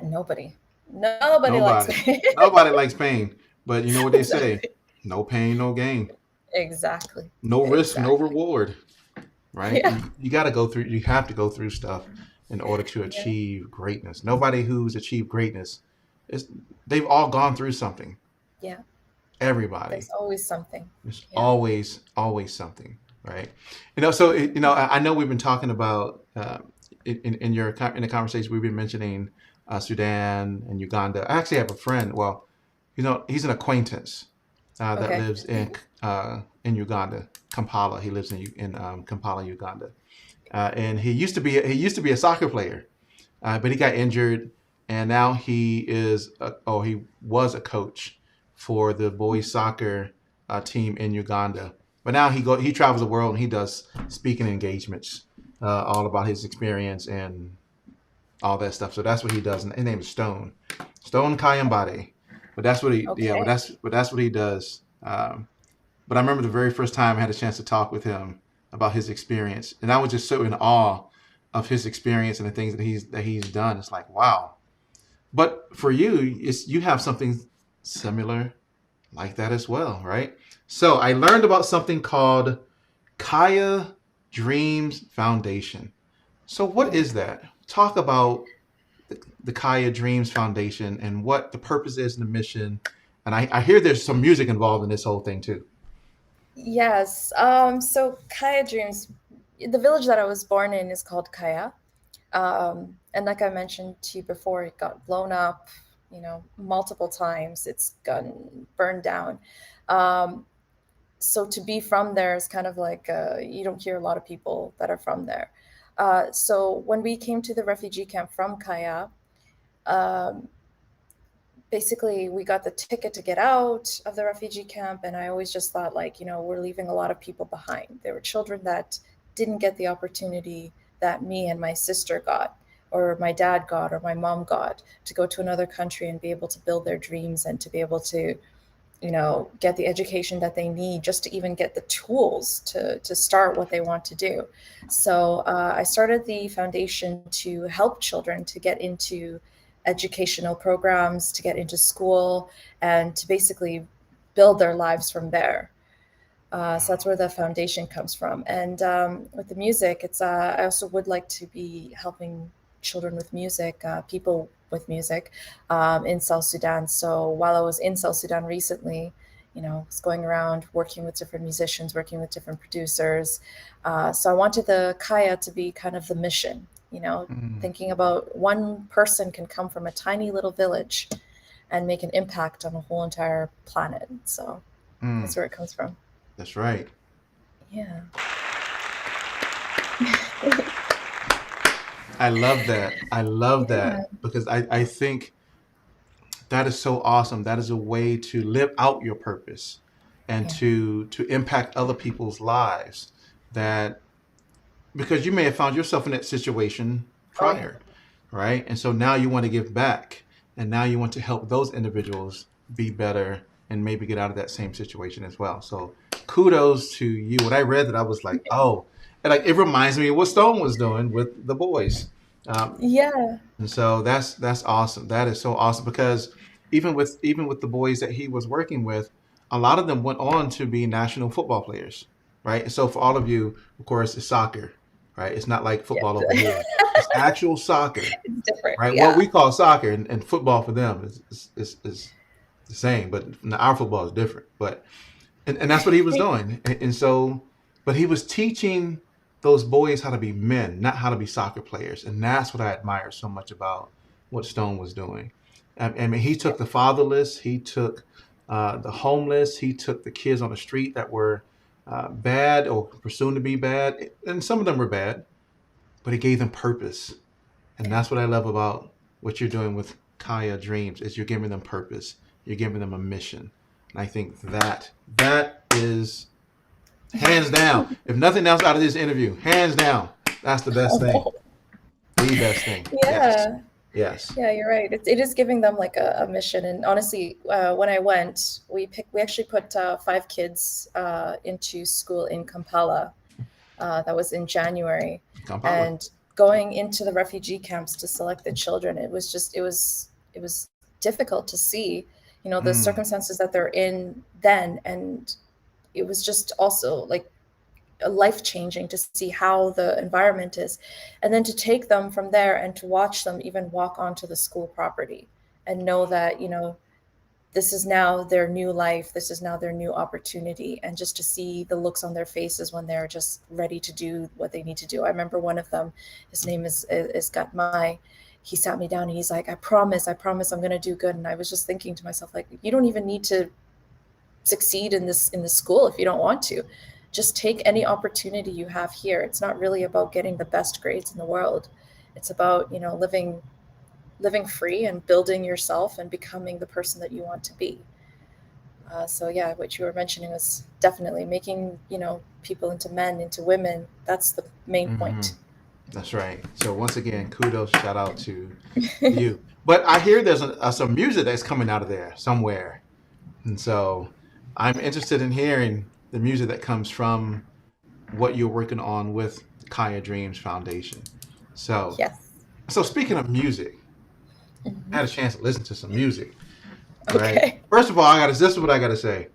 [SPEAKER 2] Nobody likes
[SPEAKER 1] Nobody.
[SPEAKER 2] me.
[SPEAKER 1] Nobody likes pain. But you know what they say?
[SPEAKER 2] Exactly.
[SPEAKER 1] No pain, no gain.
[SPEAKER 2] Exactly.
[SPEAKER 1] No risk, no
[SPEAKER 2] Exactly.
[SPEAKER 1] reward. Right?
[SPEAKER 2] Yeah.
[SPEAKER 1] You got to go through. You have to go through stuff in order to
[SPEAKER 2] Yeah.
[SPEAKER 1] achieve greatness. Nobody who's achieved greatness is. They've all gone through something.
[SPEAKER 2] Yeah.
[SPEAKER 1] Everybody.
[SPEAKER 2] There's always something.
[SPEAKER 1] There's
[SPEAKER 2] Yeah.
[SPEAKER 1] always something. Right? So I know we've been talking about in the conversation we've been mentioning Sudan and Uganda. I actually have a friend. Well, he's an acquaintance that
[SPEAKER 2] Okay.
[SPEAKER 1] lives in Uganda, Kampala. He lives in Kampala, Uganda, and he used to be a soccer player, but he got injured, and now he was a coach for the boys soccer team in Uganda. But now he travels the world and he does speaking engagements, all about his experience and all that stuff. So that's what he does. And his name is Stone Kayambade. But that's what he yeah.
[SPEAKER 2] Okay.
[SPEAKER 1] But that's what he does. But I remember the very first time I had a chance to talk with him about his experience, and I was just so in awe of his experience and the things that he's done. It's like wow. But for you, you have something similar like that as well, right? So I learned about something called Kaya Dreams Foundation. So what
[SPEAKER 2] Yeah.
[SPEAKER 1] is that? Talk about the Kaya Dreams Foundation and what the purpose is and the mission. And I hear there's some music involved in this whole thing too.
[SPEAKER 2] Yes. So Kaya Dreams, the village that I was born in is called Kaya. And like I mentioned to you before, it got blown up, multiple times. It's gotten burned down. Um, so to be from there is kind of like you don't hear a lot of people that are from there. So when we came to the refugee camp from Kaya, um, basically we got the ticket to get out of the refugee camp, and I always just thought, like, we're leaving a lot of people behind. There were children that didn't get the opportunity that me and my sister got, or my dad got, or my mom got, to go to another country and be able to build their dreams and to be able to get the education that they need, just to even get the tools to start what they want to do. So I started the foundation to help children to get into educational programs, to get into school, and to basically build their lives from there. So that's where the foundation comes from. And with the music, it's I also would like to be helping children with music, people with music, in South Sudan. So while I was in South Sudan recently, I was going around working with different musicians, working with different producers. So I wanted the Kaya to be kind of the mission,
[SPEAKER 1] Mm,
[SPEAKER 2] thinking about one person can come from a tiny little village and make an impact on a whole entire planet. So
[SPEAKER 1] mm,
[SPEAKER 2] that's where it comes from.
[SPEAKER 1] that's right.
[SPEAKER 2] Yeah.
[SPEAKER 1] I love that. I love
[SPEAKER 2] Yeah.
[SPEAKER 1] that because I think that is so awesome. That is a way to live out your purpose and
[SPEAKER 2] Yeah.
[SPEAKER 1] to impact other people's lives. That because you may have found yourself in that situation
[SPEAKER 2] Oh, yeah.
[SPEAKER 1] prior, right? And so now you want to give back and now you want to help those individuals be better and maybe get out of that same situation as well. So kudos to you. When I read that, I was like, oh, and like it reminds me of what Stone was doing with the boys. Um,
[SPEAKER 2] Yeah.
[SPEAKER 1] and so that's awesome. That is so awesome because even with the boys that he was working with, a lot of them went on to be national football players, right? And so for all of you, of course, it's soccer, right? It's not like
[SPEAKER 2] Yeah.
[SPEAKER 1] football over here. It's actual soccer,
[SPEAKER 2] It's different.
[SPEAKER 1] right? What
[SPEAKER 2] Yeah.
[SPEAKER 1] we call soccer and football for them is the same, but our football is different. But and that's what he was doing. And so, but he was teaching those boys how to be men, not how to be soccer players. And that's what I admire so much about what Stone was doing. I mean, he
[SPEAKER 2] Yeah.
[SPEAKER 1] took the fatherless, he took the homeless, he took the kids on the street that were bad or presumed to be bad, and some of them were bad, but he gave them purpose. And
[SPEAKER 2] Yeah.
[SPEAKER 1] that's what I love about what you're doing with Kaya Dreams is you're giving them purpose. You're giving them a mission. And I think that is hands down. If nothing else out of this interview, hands down, that's the best thing.
[SPEAKER 2] Oh,
[SPEAKER 1] The best thing. Yes.
[SPEAKER 2] yeah.
[SPEAKER 1] Yes.
[SPEAKER 2] Yeah, you're right. It is giving them like a mission. And honestly, when I went, we actually put 5 kids into school in Kampala. That was in January.
[SPEAKER 1] Kampala.
[SPEAKER 2] And going into the refugee camps to select the children, it was difficult to see, the
[SPEAKER 1] Mm.
[SPEAKER 2] circumstances that they're in then. And it was just also like life changing to see how the environment is, and then to take them from there and to watch them even walk onto the school property and know that this is now their new life, this is now their new opportunity, and just to see the looks on their faces when they're just ready to do what they need to do. I remember one of them, his name is Gatmai. He sat me down and he's like, I promise I'm going to do good. And I was just thinking to myself, like, you don't even need to succeed in the school if you don't want to. Just take any opportunity you have here. It's not really about getting the best grades in the world. It's about living free and building yourself and becoming the person that you want to be. So yeah, what you were mentioning was definitely making, people into men, into women. That's the main
[SPEAKER 1] Hmm.
[SPEAKER 2] point.
[SPEAKER 1] That's right. So once again, kudos, shout out to you. But I hear there's some music that's coming out of there somewhere, and so I'm interested in hearing the music that comes from what you're working on with Kaya Dreams Foundation. So,
[SPEAKER 2] Yes.
[SPEAKER 1] so speaking of music, I
[SPEAKER 2] Hmm.
[SPEAKER 1] had a chance to listen to some music. Right.
[SPEAKER 2] Okay.
[SPEAKER 1] First of all, this is what I got to say.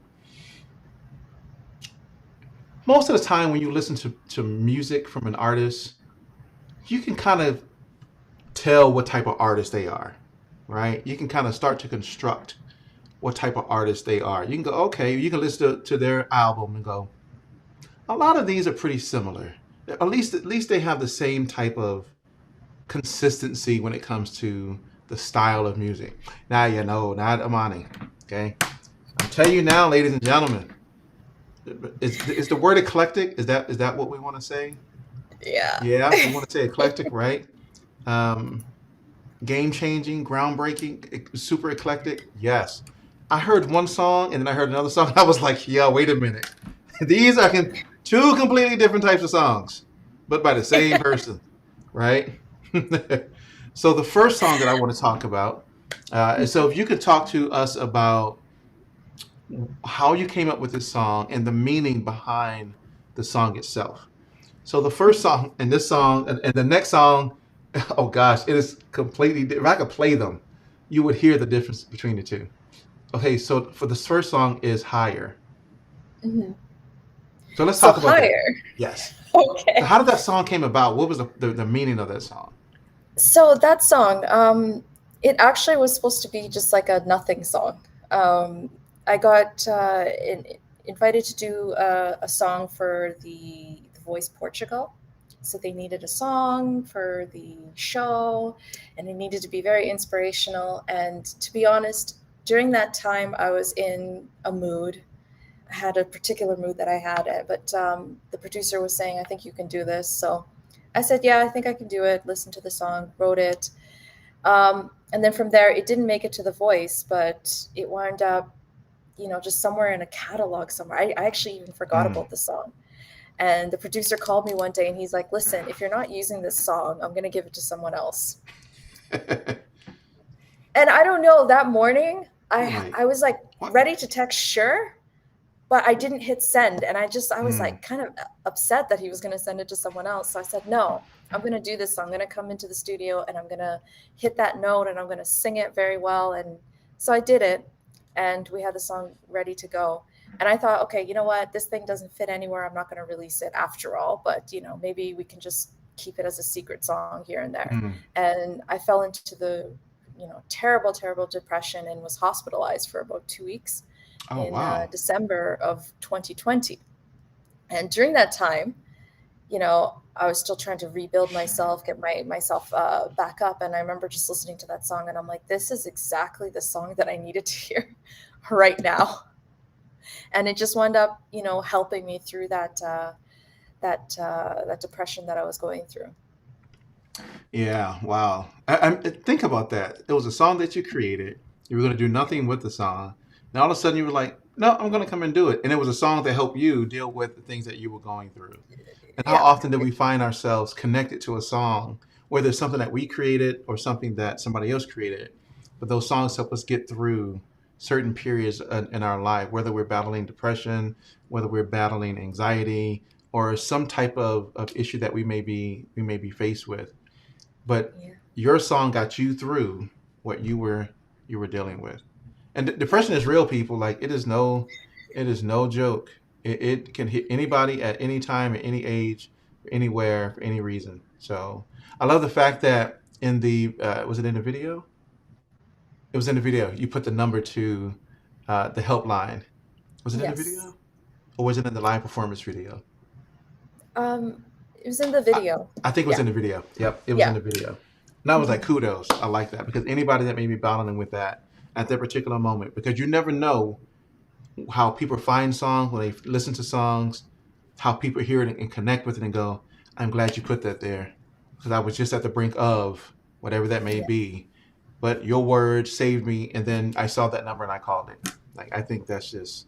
[SPEAKER 1] Most of the time, when you listen to music from an artist, you can kind of tell what type of artist they are, right? You can kind of start to construct what type of artist they are. You can go, okay, you can listen to their album and go, a lot of these are pretty similar. At least they have the same type of consistency when it comes to the style of music. Now you know, not Amani. Okay, I'm telling you now, ladies and gentlemen, is the word eclectic? Is that what we want to say?
[SPEAKER 2] Yeah.
[SPEAKER 1] Yeah, we want to say eclectic, right? Um, Game changing, groundbreaking, super eclectic. Yes, I heard one song and then I heard another song. I was like, yeah, wait a minute. These are two completely different types of songs, but by the same person, right? So the first song that I want to talk about. So if you could talk to us about how you came up with this song and the meaning behind the song itself. So the first song and this song and the next song, oh gosh, it is completely different. If I could play them, you would hear the difference between the two. Okay, so for the first song is Higher.
[SPEAKER 2] Hmm.
[SPEAKER 1] So let's
[SPEAKER 2] So
[SPEAKER 1] talk about that.
[SPEAKER 2] higher.
[SPEAKER 1] Yes. So
[SPEAKER 2] Okay.
[SPEAKER 1] how did that song came about? What was the meaning of that song?
[SPEAKER 2] So that song, it actually was supposed to be just like a nothing song. I got invited to do a song for the Voice Portugal. So they needed a song for the show, and it needed to be very inspirational. And to be honest, during that time, I was in a mood. I had a particular mood that I had, but the producer was saying, "I think you can do this." So I said, "Yeah, I think I can do it." Listened to the song, wrote it, and then from there, it didn't make it to The Voice, but it wound up, just somewhere in a catalog somewhere. I actually even forgot
[SPEAKER 1] Mm.
[SPEAKER 2] about the song. And the producer called me one day, and he's like, "Listen, if you're not using this song, I'm gonna give it to someone else." And I don't know. That morning,
[SPEAKER 1] You're
[SPEAKER 2] I
[SPEAKER 1] like,
[SPEAKER 2] I was like
[SPEAKER 1] what?
[SPEAKER 2] ready to text sure, but I didn't hit send, and I was
[SPEAKER 1] Mm.
[SPEAKER 2] like kind of upset that he was going to send it to someone else. So I said, "No, I'm going to do this. I'm going to come into the studio and I'm going to hit that note and I'm going to sing it very well." And so I did it, and we had the song ready to go. And I thought, okay, you know what? This thing doesn't fit anywhere. I'm not going to release it after all, but maybe we can just keep it as a secret song here and there.
[SPEAKER 1] Mm.
[SPEAKER 2] And I fell into the terrible, terrible depression and was hospitalized for about 2 weeks
[SPEAKER 1] Oh
[SPEAKER 2] in
[SPEAKER 1] wow.
[SPEAKER 2] December of 2020. And during that time, I was still trying to rebuild myself, get myself back up. And I remember just listening to that song, and I'm like, this is exactly the song that I needed to hear right now. And it just wound up, helping me through that depression that I was going through.
[SPEAKER 1] Yeah, wow. I think about that. It was a song that you created. You were going to do nothing with the song. And all of a sudden you were like, no, I'm going to come and do it. And it was a song that helped you deal with the things that you were going through. And how
[SPEAKER 2] Yeah.
[SPEAKER 1] often do we find ourselves connected to a song, whether it's something that we created or something that somebody else created? But those songs help us get through certain periods in our life, whether we're battling depression, whether we're battling anxiety, or some type of issue that we may be faced with. But
[SPEAKER 2] Yeah.
[SPEAKER 1] your song got you through what you were dealing with. And depression is real, people. Like it is no joke. It can hit anybody at any time, at any age, anywhere, for any reason. So I love the fact that in the was it in the video? It was in the video. You put the number to the helpline. Was it in the
[SPEAKER 2] Yes.
[SPEAKER 1] video, or was it in the live performance video?
[SPEAKER 2] It was in the
[SPEAKER 1] I,
[SPEAKER 2] video.
[SPEAKER 1] I think it was
[SPEAKER 2] Yeah.
[SPEAKER 1] in the video. Yep, it was in
[SPEAKER 2] Yeah.
[SPEAKER 1] the video. And I was like,
[SPEAKER 2] Hmm.
[SPEAKER 1] kudos. I like that because anybody that may be battling with that at that particular moment, because you never know how people find songs when they listen to songs, how people hear it and connect with it and go, I'm glad you put that there because I was just at the brink of whatever that may
[SPEAKER 2] Yeah.
[SPEAKER 1] be. But your word saved me, and then I saw that number and I called it. Like I think that's just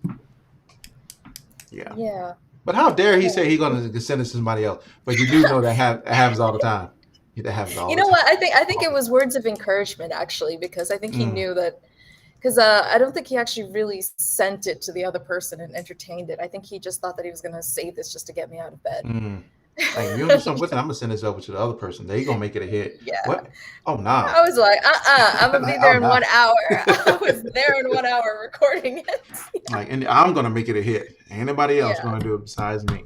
[SPEAKER 1] yeah.
[SPEAKER 2] Yeah.
[SPEAKER 1] But how dare he
[SPEAKER 2] Yeah.
[SPEAKER 1] say he's going to send it to somebody else? But you do know that happens all the time. That happens all
[SPEAKER 2] You
[SPEAKER 1] the
[SPEAKER 2] know
[SPEAKER 1] time.
[SPEAKER 2] what? I think it was words of encouragement actually, because I think he
[SPEAKER 1] Mm,
[SPEAKER 2] knew that. Because I don't think he actually really sent it to the other person and entertained it. I think he just thought that he was going to say this just to get me out of bed.
[SPEAKER 1] mm. Like if you don't do something with it, I'm gonna send this over to the other person. They gonna make it a hit.
[SPEAKER 2] Yeah.
[SPEAKER 1] What? Oh nah.
[SPEAKER 2] I was like, I'm gonna be
[SPEAKER 1] Like, oh
[SPEAKER 2] there in
[SPEAKER 1] nah.
[SPEAKER 2] 1 hour. I was there in 1 hour recording it.
[SPEAKER 1] Like, and I'm gonna make it a hit. Ain't nobody else
[SPEAKER 2] Yeah,
[SPEAKER 1] gonna do it besides me.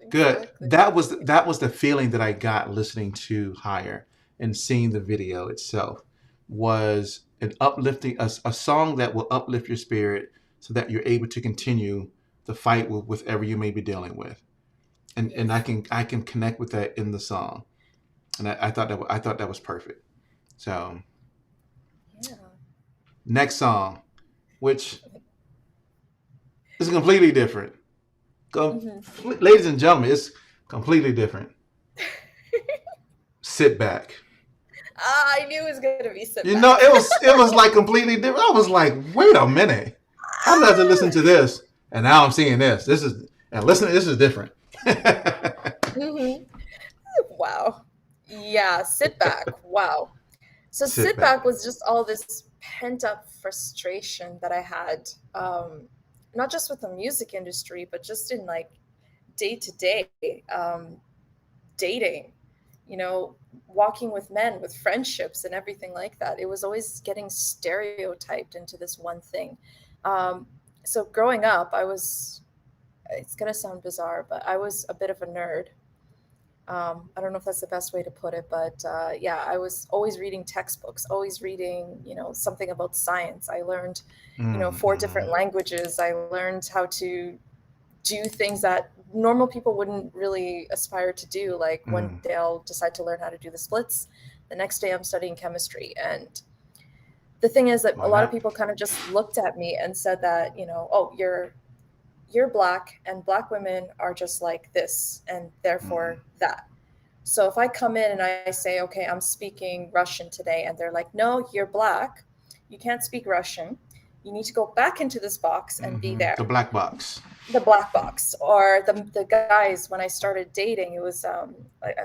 [SPEAKER 1] Good.
[SPEAKER 2] exactly.
[SPEAKER 1] That was the feeling that I got listening to Higher and seeing the video itself. Was an uplifting a song that will uplift your spirit so that you're able to continue the fight with whatever you may be dealing with. And
[SPEAKER 2] Yes.
[SPEAKER 1] I can connect with that in the song. And I thought that was perfect. So
[SPEAKER 2] Yeah.
[SPEAKER 1] next song, which is completely different.
[SPEAKER 2] Hmm.
[SPEAKER 1] Ladies and gentlemen, it's completely different. Sit back.
[SPEAKER 2] I knew it was gonna be sit
[SPEAKER 1] You know,
[SPEAKER 2] back.
[SPEAKER 1] it was like completely different. I was like, wait a minute. I'm about to listen to this, and now I'm seeing this. This is and listen, this is different.
[SPEAKER 2] Hmm. Wow. Yeah, sit back. Wow. So
[SPEAKER 1] Sit
[SPEAKER 2] sit
[SPEAKER 1] back.
[SPEAKER 2] back was just all this pent up frustration that I had, not just with the music industry, but just in like day to day dating, you know, walking with men, with friendships and everything like that. It was always getting stereotyped into this one thing. Um, so growing up, it's going to sound bizarre, but I was a bit of a nerd. I don't know if that's the best way to put it, but yeah, I was always reading textbooks, always reading, something about science. I learned, four different
[SPEAKER 1] Mm-hmm.
[SPEAKER 2] languages. I learned how to do things that normal people wouldn't really aspire to do. Like one
[SPEAKER 1] Mm.
[SPEAKER 2] day I'll decide to learn how to do the splits. The next day I'm studying chemistry. And the thing is that a
[SPEAKER 1] Why
[SPEAKER 2] lot of
[SPEAKER 1] not?
[SPEAKER 2] people kind of just looked at me and said that, oh, you're black and black women are just like this and
[SPEAKER 1] Mm.
[SPEAKER 2] therefore that. So if I come in and I say, okay, I'm speaking Russian today, and they're like, no, you're black, you can't speak Russian, you need to go back into this box and be
[SPEAKER 1] Mm-hmm. The
[SPEAKER 2] there,
[SPEAKER 1] black box.
[SPEAKER 2] the black box. Or the guys, when I started dating, it was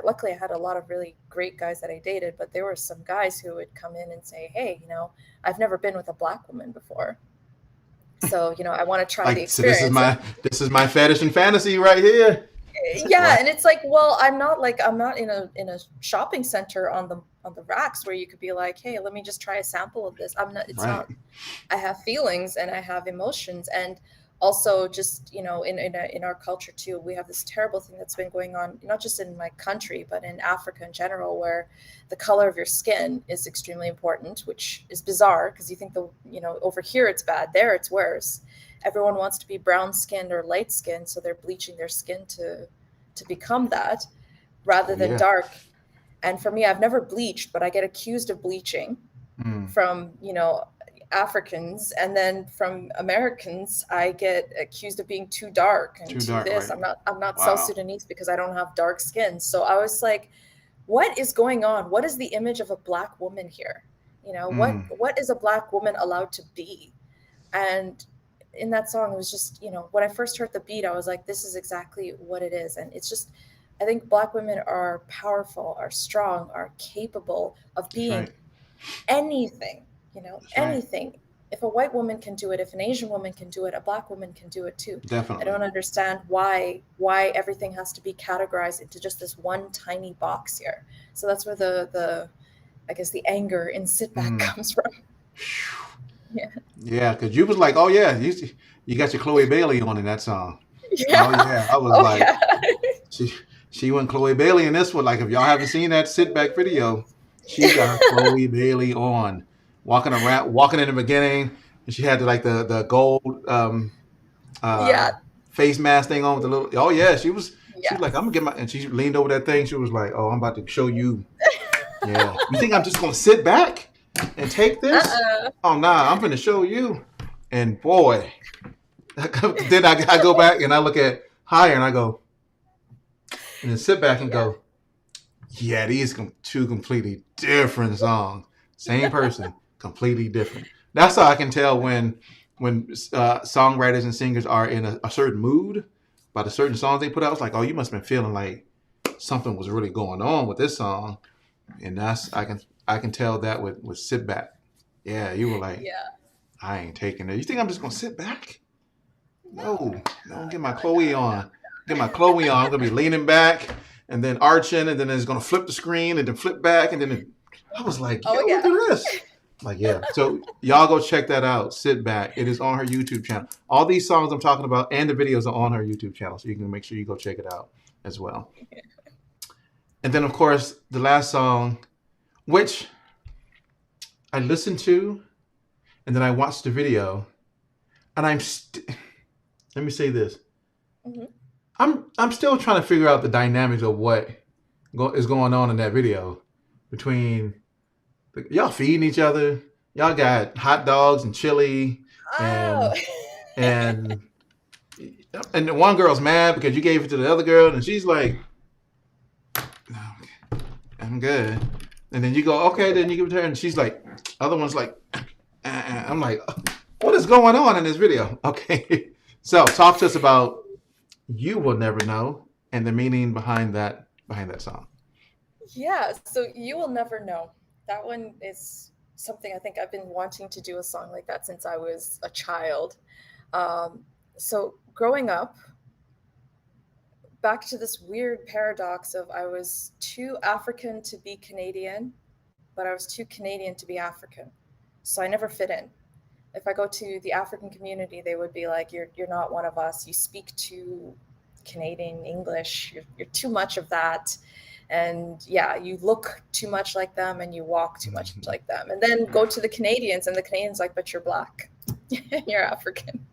[SPEAKER 2] luckily I had a lot of really great guys that I dated, but there were some guys who would come in and say, hey, I've never been with a black woman before, so I want to try the
[SPEAKER 1] Like so, this is
[SPEAKER 2] experience.
[SPEAKER 1] my fetish and fantasy right here.
[SPEAKER 2] Yeah,
[SPEAKER 1] Right.
[SPEAKER 2] and it's like, well, I'm not in a shopping center on the racks where you could be like, hey, let me just try a sample of this. I'm not It's
[SPEAKER 1] Right.
[SPEAKER 2] not. I have feelings and I have emotions. And also just in our culture too, we have this terrible thing that's been going on, not just in my country but in Africa in general, where the color of your skin is extremely important, which is bizarre because you think over here it's bad, there it's worse. Everyone wants to be brown skinned or light skinned, so they're bleaching their skin to become that rather
[SPEAKER 1] Oh
[SPEAKER 2] than
[SPEAKER 1] yeah.
[SPEAKER 2] dark. And for me, I've never bleached, but I get accused of bleaching
[SPEAKER 1] Mm.
[SPEAKER 2] from Africans, and then from Americans I get accused of being too dark and
[SPEAKER 1] Too
[SPEAKER 2] too
[SPEAKER 1] dark.
[SPEAKER 2] this.
[SPEAKER 1] Right.
[SPEAKER 2] I'm not South
[SPEAKER 1] Wow.
[SPEAKER 2] Sudanese because I don't have dark skin. So I was like, what is going on? What is the image of a black woman here?
[SPEAKER 1] Mm.
[SPEAKER 2] What is a black woman allowed to be? And in that song, it was just, when I first heard the beat, I was like, this is exactly what it is. And it's just, I think black women are powerful, are strong, are capable of
[SPEAKER 1] That's
[SPEAKER 2] being
[SPEAKER 1] right.
[SPEAKER 2] anything,
[SPEAKER 1] That's right.
[SPEAKER 2] anything. If a white woman can do it, if an Asian woman can do it, a black woman can do it too. I
[SPEAKER 1] Definitely.
[SPEAKER 2] don't understand why everything has to be categorized into just this one tiny box here. So that's where the I guess the anger in sit back
[SPEAKER 1] Mm.
[SPEAKER 2] comes from. Yeah.
[SPEAKER 1] Yeah, because you was like, oh yeah, you got your Chloe Bailey on in that song. Oh
[SPEAKER 2] Yeah.
[SPEAKER 1] yeah, I was
[SPEAKER 2] Oh
[SPEAKER 1] like,
[SPEAKER 2] yeah.
[SPEAKER 1] she she went Chloe Bailey in this one. Like if y'all haven't seen that sit back video, she got Chloe Bailey on walking in the beginning, and she had the gold uh,
[SPEAKER 2] Yeah.
[SPEAKER 1] face mask thing on with the little. Oh yeah, she was like, I'm
[SPEAKER 2] Yes.
[SPEAKER 1] gonna get my, and she leaned over that thing. She was like, oh, I'm about to show you. Yeah, you think I'm just gonna sit back and take this?
[SPEAKER 2] Uh-uh.
[SPEAKER 1] Oh nah, I'm gonna show you. And boy, then I go back and I look at Higher and I go, and then sit back and
[SPEAKER 2] Yeah.
[SPEAKER 1] go, yeah, these two completely different songs. Same person, completely different. That's how I can tell when when songwriters and singers are in a certain mood by the certain songs they put out. It's like, oh, you must have been feeling like something was really going on with this song, and that's I can tell that with Sit Back. Yeah, you were like,
[SPEAKER 2] Yeah.
[SPEAKER 1] I ain't taking it. You think I'm just gonna sit back?
[SPEAKER 2] No,
[SPEAKER 1] No, no, get my
[SPEAKER 2] no,
[SPEAKER 1] Chloe
[SPEAKER 2] no,
[SPEAKER 1] on. Get my Chloe on. I'm gonna be leaning back and then arching, and then it's gonna flip the screen and then flip back, and then I was like, yo,
[SPEAKER 2] oh
[SPEAKER 1] look
[SPEAKER 2] yeah.
[SPEAKER 1] at this. Like, yeah. So y'all go check that out. Sit Back. It is on her YouTube channel. All these songs I'm talking about and the videos are on her YouTube channel, so you can make sure you go check it out as well. And then, of course, the last song, which I listened to, and then I watched the video, and let me say this.
[SPEAKER 2] Hmm.
[SPEAKER 1] I'm still trying to figure out the dynamics of what is going on in that video between y'all feeding each other. Y'all got hot dogs and chili,
[SPEAKER 2] Oh.
[SPEAKER 1] and and and the one girl's mad because you gave it to the other girl, and she's like, "No, I'm good." And then you go, "Okay," then you give it to her, and she's like, other one's like, I'm like, what is going on in this video? Okay, so talk to us about "You Will Never Know" and the meaning behind that song.
[SPEAKER 2] Yeah, so You Will Never Know. That one is something I think I've been wanting to do a song like that since I was a child. Um, so growing up, back to this weird paradox of I was too African to be Canadian, but I was too Canadian to be African. So I never fit in. If I go to the African community, they would be like, you're not one of us. You speak too Canadian English. You're too much of that. And yeah, you look too much like them and you walk too much like them. And then go to the Canadians and the Canadians like, but you're black. You're African.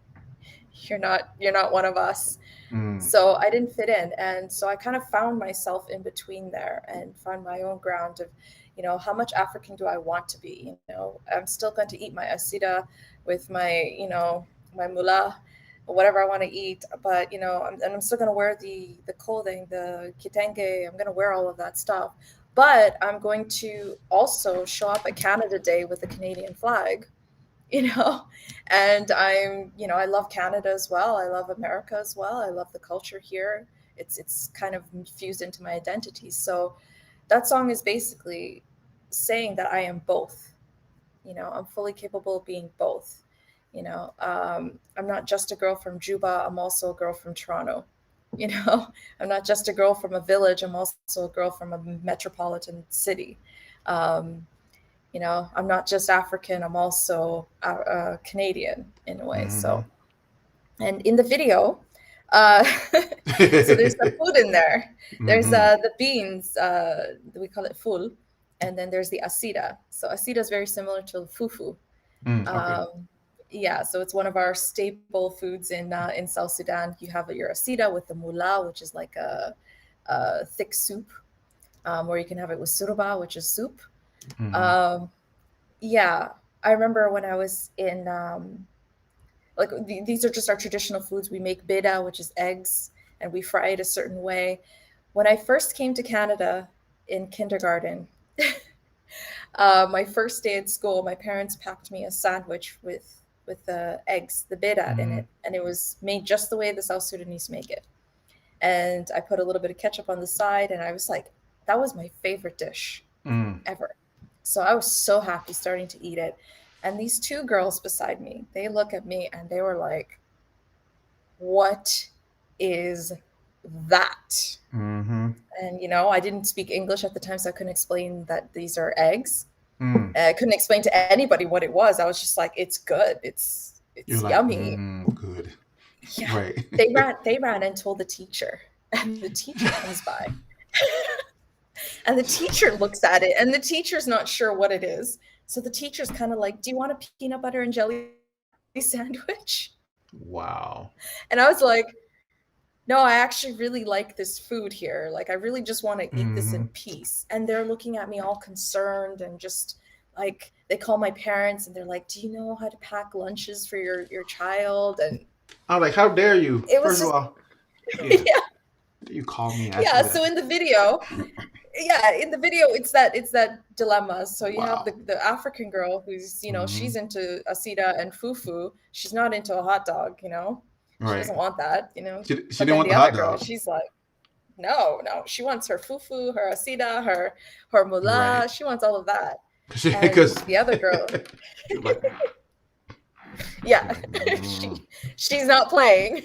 [SPEAKER 2] You're not one of us.
[SPEAKER 1] Mm.
[SPEAKER 2] So I didn't fit in. And so I kind of found myself in between there and found my own ground of, how much African do I want to be? I'm still going to eat my asida with my mullah, whatever I want to eat. But, I'm still going to wear the clothing, the kitenge. I'm going to wear all of that stuff. But I'm going to also show up at Canada Day with the Canadian flag, and I love Canada as well. I love America as well. I love the culture here. It's kind of fused into my identity. So that song is basically saying that I am both. I'm fully capable of being both. I'm not just a girl from Juba. I'm also a girl from Toronto. I'm not just a girl from a village. I'm also a girl from a metropolitan city. Um, I'm not just African. I'm also Canadian in a way.
[SPEAKER 1] Mm-hmm.
[SPEAKER 2] So, and in the video, so there's the food in there. There's
[SPEAKER 1] Mm-hmm.
[SPEAKER 2] the beans. We call it ful, and then there's the asida. So asida is very similar to fufu.
[SPEAKER 1] Mm, okay.
[SPEAKER 2] Yeah, so it's one of our staple foods in South Sudan. You have your asida with the mullah, which is like a thick soup, or you can have it with surba, which is soup.
[SPEAKER 1] Mm-hmm.
[SPEAKER 2] Um, yeah, I remember when I was in like these are just our traditional foods. We make beda, which is eggs, and we fry it a certain way. When I first came to Canada in kindergarten, my first day at school, my parents packed me a sandwich with the eggs, the beda in
[SPEAKER 1] Mm-hmm.
[SPEAKER 2] it, and it was made just the way the South Sudanese make it. And I put a little bit of ketchup on the side, and I was like, that was my favorite dish
[SPEAKER 1] Mm.
[SPEAKER 2] ever. So I was so happy starting to eat it. And these two girls beside me, they look at me and they were like, what is that?
[SPEAKER 1] Mm-hmm.
[SPEAKER 2] And, I didn't speak English at the time, so I couldn't explain that these are eggs.
[SPEAKER 1] Mm.
[SPEAKER 2] I couldn't explain to anybody what it was. I was just like, it's good. It's
[SPEAKER 1] You're like,
[SPEAKER 2] yummy.
[SPEAKER 1] good.
[SPEAKER 2] Yeah.
[SPEAKER 1] Right.
[SPEAKER 2] They ran and told the teacher, and the teacher comes by. And the teacher looks at it, and the teacher's not sure what it is. So the teacher's kind of like, do you want a peanut butter and jelly sandwich?
[SPEAKER 1] Wow.
[SPEAKER 2] And I was like, no, I actually really like this food here. Like, I really just want to eat this
[SPEAKER 1] Mm-hmm.
[SPEAKER 2] in peace. And they're looking at me all concerned and just like, they call my parents and they're like, do you know how to pack lunches for your child? And
[SPEAKER 1] I'm like, how dare you?
[SPEAKER 2] it was
[SPEAKER 1] First of
[SPEAKER 2] just,
[SPEAKER 1] all, yeah.
[SPEAKER 2] yeah.
[SPEAKER 1] You call me, ask me
[SPEAKER 2] Yeah,
[SPEAKER 1] that.
[SPEAKER 2] so in the video, yeah, in the video it's that dilemma. So you have
[SPEAKER 1] Wow.
[SPEAKER 2] the African girl who's, she's
[SPEAKER 1] Hmm.
[SPEAKER 2] into asida and fufu. She's not into a hot dog, She
[SPEAKER 1] Right.
[SPEAKER 2] doesn't want that,
[SPEAKER 1] She
[SPEAKER 2] But
[SPEAKER 1] didn't
[SPEAKER 2] then
[SPEAKER 1] want
[SPEAKER 2] the
[SPEAKER 1] the
[SPEAKER 2] other
[SPEAKER 1] hot
[SPEAKER 2] girl,
[SPEAKER 1] dog.
[SPEAKER 2] she's like, no, no, she wants her fufu, her asida, her
[SPEAKER 1] Right.
[SPEAKER 2] mullah. She wants all of that. And
[SPEAKER 1] Because
[SPEAKER 2] the other girl,
[SPEAKER 1] she's like,
[SPEAKER 2] yeah,
[SPEAKER 1] she's like,
[SPEAKER 2] she's not playing.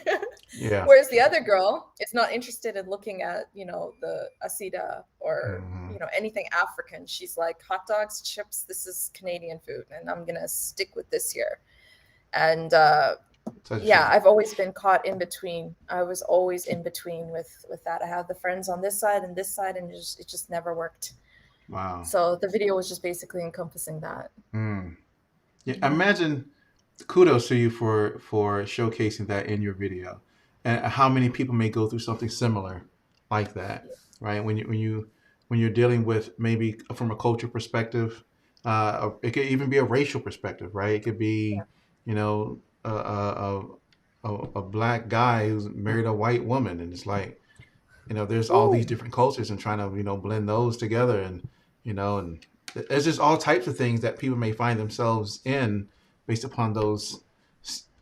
[SPEAKER 1] yeah.
[SPEAKER 2] Whereas the other girl is not interested in looking at, the asida or,
[SPEAKER 1] Hmm.
[SPEAKER 2] anything African. She's like, hot dogs, chips, this is Canadian food, and I'm gonna stick with this here. And
[SPEAKER 1] Such a
[SPEAKER 2] yeah,
[SPEAKER 1] shame.
[SPEAKER 2] I've always been caught in between. I was always in between with that. I had the friends on this side and this side, and it just never worked.
[SPEAKER 1] Wow.
[SPEAKER 2] So the video was just basically encompassing that.
[SPEAKER 1] Mm. Yeah.
[SPEAKER 2] Mhm.
[SPEAKER 1] Imagine, kudos to you for showcasing that in your video, and how many people may go through something similar like that, right? When you're dealing with, maybe from a culture perspective, or it could even be a racial perspective, right? It could be, you know, a black guy who's married a white woman, and it's like, there's all these
[SPEAKER 2] Ooh.
[SPEAKER 1] different cultures, and trying to, blend those together, and there's just all types of things that people may find themselves in, based upon those,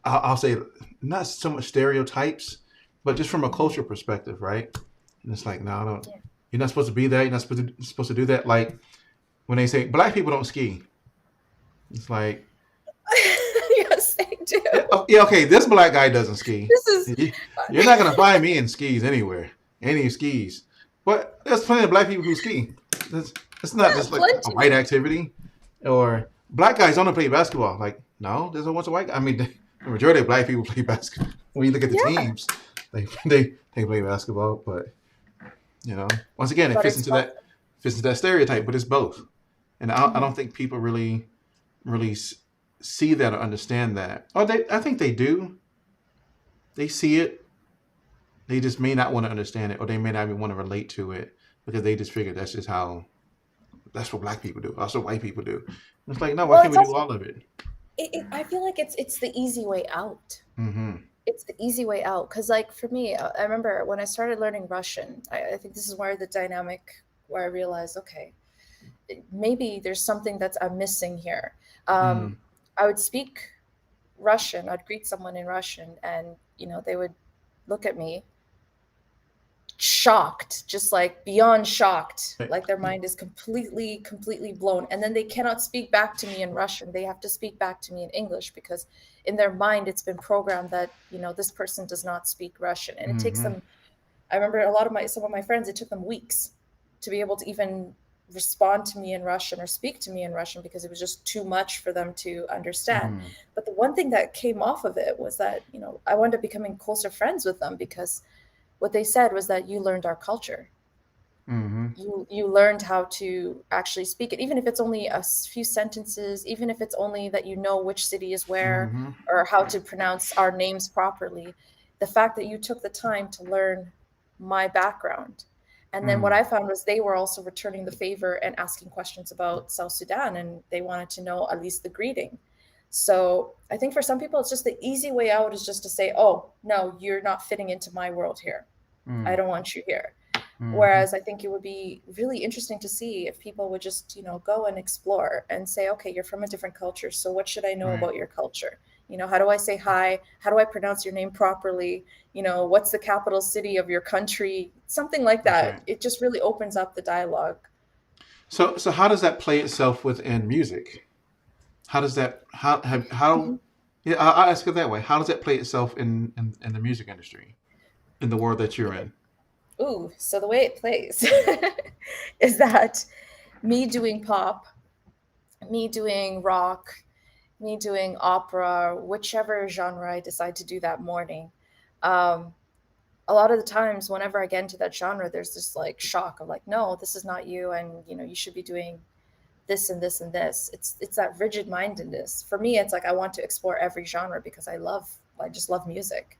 [SPEAKER 1] I'll say, not so much stereotypes, but just from a
[SPEAKER 2] Mhm.
[SPEAKER 1] cultural perspective, right? And it's like, no, I don't.
[SPEAKER 2] Yeah.
[SPEAKER 1] You're not supposed to be that. You're not supposed to do that. Like when they say black people don't ski, it's like,
[SPEAKER 2] Yes, they do.
[SPEAKER 1] yeah, oh, yeah, okay, this black guy doesn't ski.
[SPEAKER 2] This is
[SPEAKER 1] You're not gonna find me in skis anywhere, any skis. But there's plenty of black people who ski. It's not
[SPEAKER 2] yeah,
[SPEAKER 1] just like a
[SPEAKER 2] plenty.
[SPEAKER 1] white activity, or black guys only play basketball. Like, no, there's a bunch of white. I mean, the majority of black people play basketball. When you look at the
[SPEAKER 2] Yeah,
[SPEAKER 1] teams, they play basketball. But once again, it
[SPEAKER 2] but
[SPEAKER 1] fits
[SPEAKER 2] it's
[SPEAKER 1] into
[SPEAKER 2] fun.
[SPEAKER 1] that stereotype. But it's both, and I
[SPEAKER 2] Mhm.
[SPEAKER 1] don't think people really see that or understand that. Or I think they do. They see it. They just may not want to understand it, or they may not even want to relate to it, because they just figure that's just how that's what black people do. That's what white people do. And it's like, no, why
[SPEAKER 2] Well,
[SPEAKER 1] can't
[SPEAKER 2] it's
[SPEAKER 1] we do
[SPEAKER 2] also
[SPEAKER 1] all of it?
[SPEAKER 2] I feel like it's the easy way out.
[SPEAKER 1] Mm-hmm.
[SPEAKER 2] It's the easy way out because, like, for me, I remember when I started learning Russian. I think this is where the dynamic where I realized, okay, maybe there's something that's I'm missing here. Um,
[SPEAKER 1] Mm-hmm.
[SPEAKER 2] I would speak Russian. I'd greet someone in Russian, and they would look at me shocked, just like beyond shocked, like their mind is completely blown, and then they cannot speak back to me in Russian. They have to speak back to me in English because in their mind it's been programmed that this person does not speak Russian, and it takes
[SPEAKER 1] Mm-hmm.
[SPEAKER 2] them. I remember some of my friends, it took them weeks to be able to even respond to me in Russian or speak to me in Russian because it was just too much for them to understand.
[SPEAKER 1] Mm-hmm.
[SPEAKER 2] But the one thing that came off of it was that I wound up becoming closer friends with them because what they said was that you learned our culture.
[SPEAKER 1] Mm-hmm.
[SPEAKER 2] You learned how to actually speak it, even if it's only a few sentences, even if it's only that you know which city is where
[SPEAKER 1] Mm-hmm.
[SPEAKER 2] or how to pronounce our names properly. The fact that you took the time to learn my background. And then what
[SPEAKER 1] Mm.
[SPEAKER 2] I found was they were also returning the favor and asking questions about South Sudan, and they wanted to know at least the greeting. So I think for some people, it's just the easy way out is just to say, oh, no, you're not fitting into my world here. I
[SPEAKER 1] Mm.
[SPEAKER 2] don't want you here.
[SPEAKER 1] Mm-hmm.
[SPEAKER 2] Whereas I think it would be really interesting to see if people would just, go and explore and say, okay, you're from a different culture. So what should I know
[SPEAKER 1] Right.
[SPEAKER 2] about your culture? How do I say hi? How do I pronounce your name properly? What's the capital city of your country? Something like
[SPEAKER 1] That's right.
[SPEAKER 2] that. It just really opens up the dialogue.
[SPEAKER 1] So how does that play itself within music? How does that how
[SPEAKER 2] Mhm.
[SPEAKER 1] Yeah, I'll ask it that way. How does that play itself in the music industry, in the world that you're in?
[SPEAKER 2] Ooh, so the way it plays is that me doing pop, me doing rock, me doing opera, whichever genre I decide to do that morning. Um, a lot of the times, whenever I get into that genre, there's this like shock of like, no, this is not you, and you should be doing this and this and this. It's that rigid mindedness. For me, it's like I want to explore every genre because I just love music.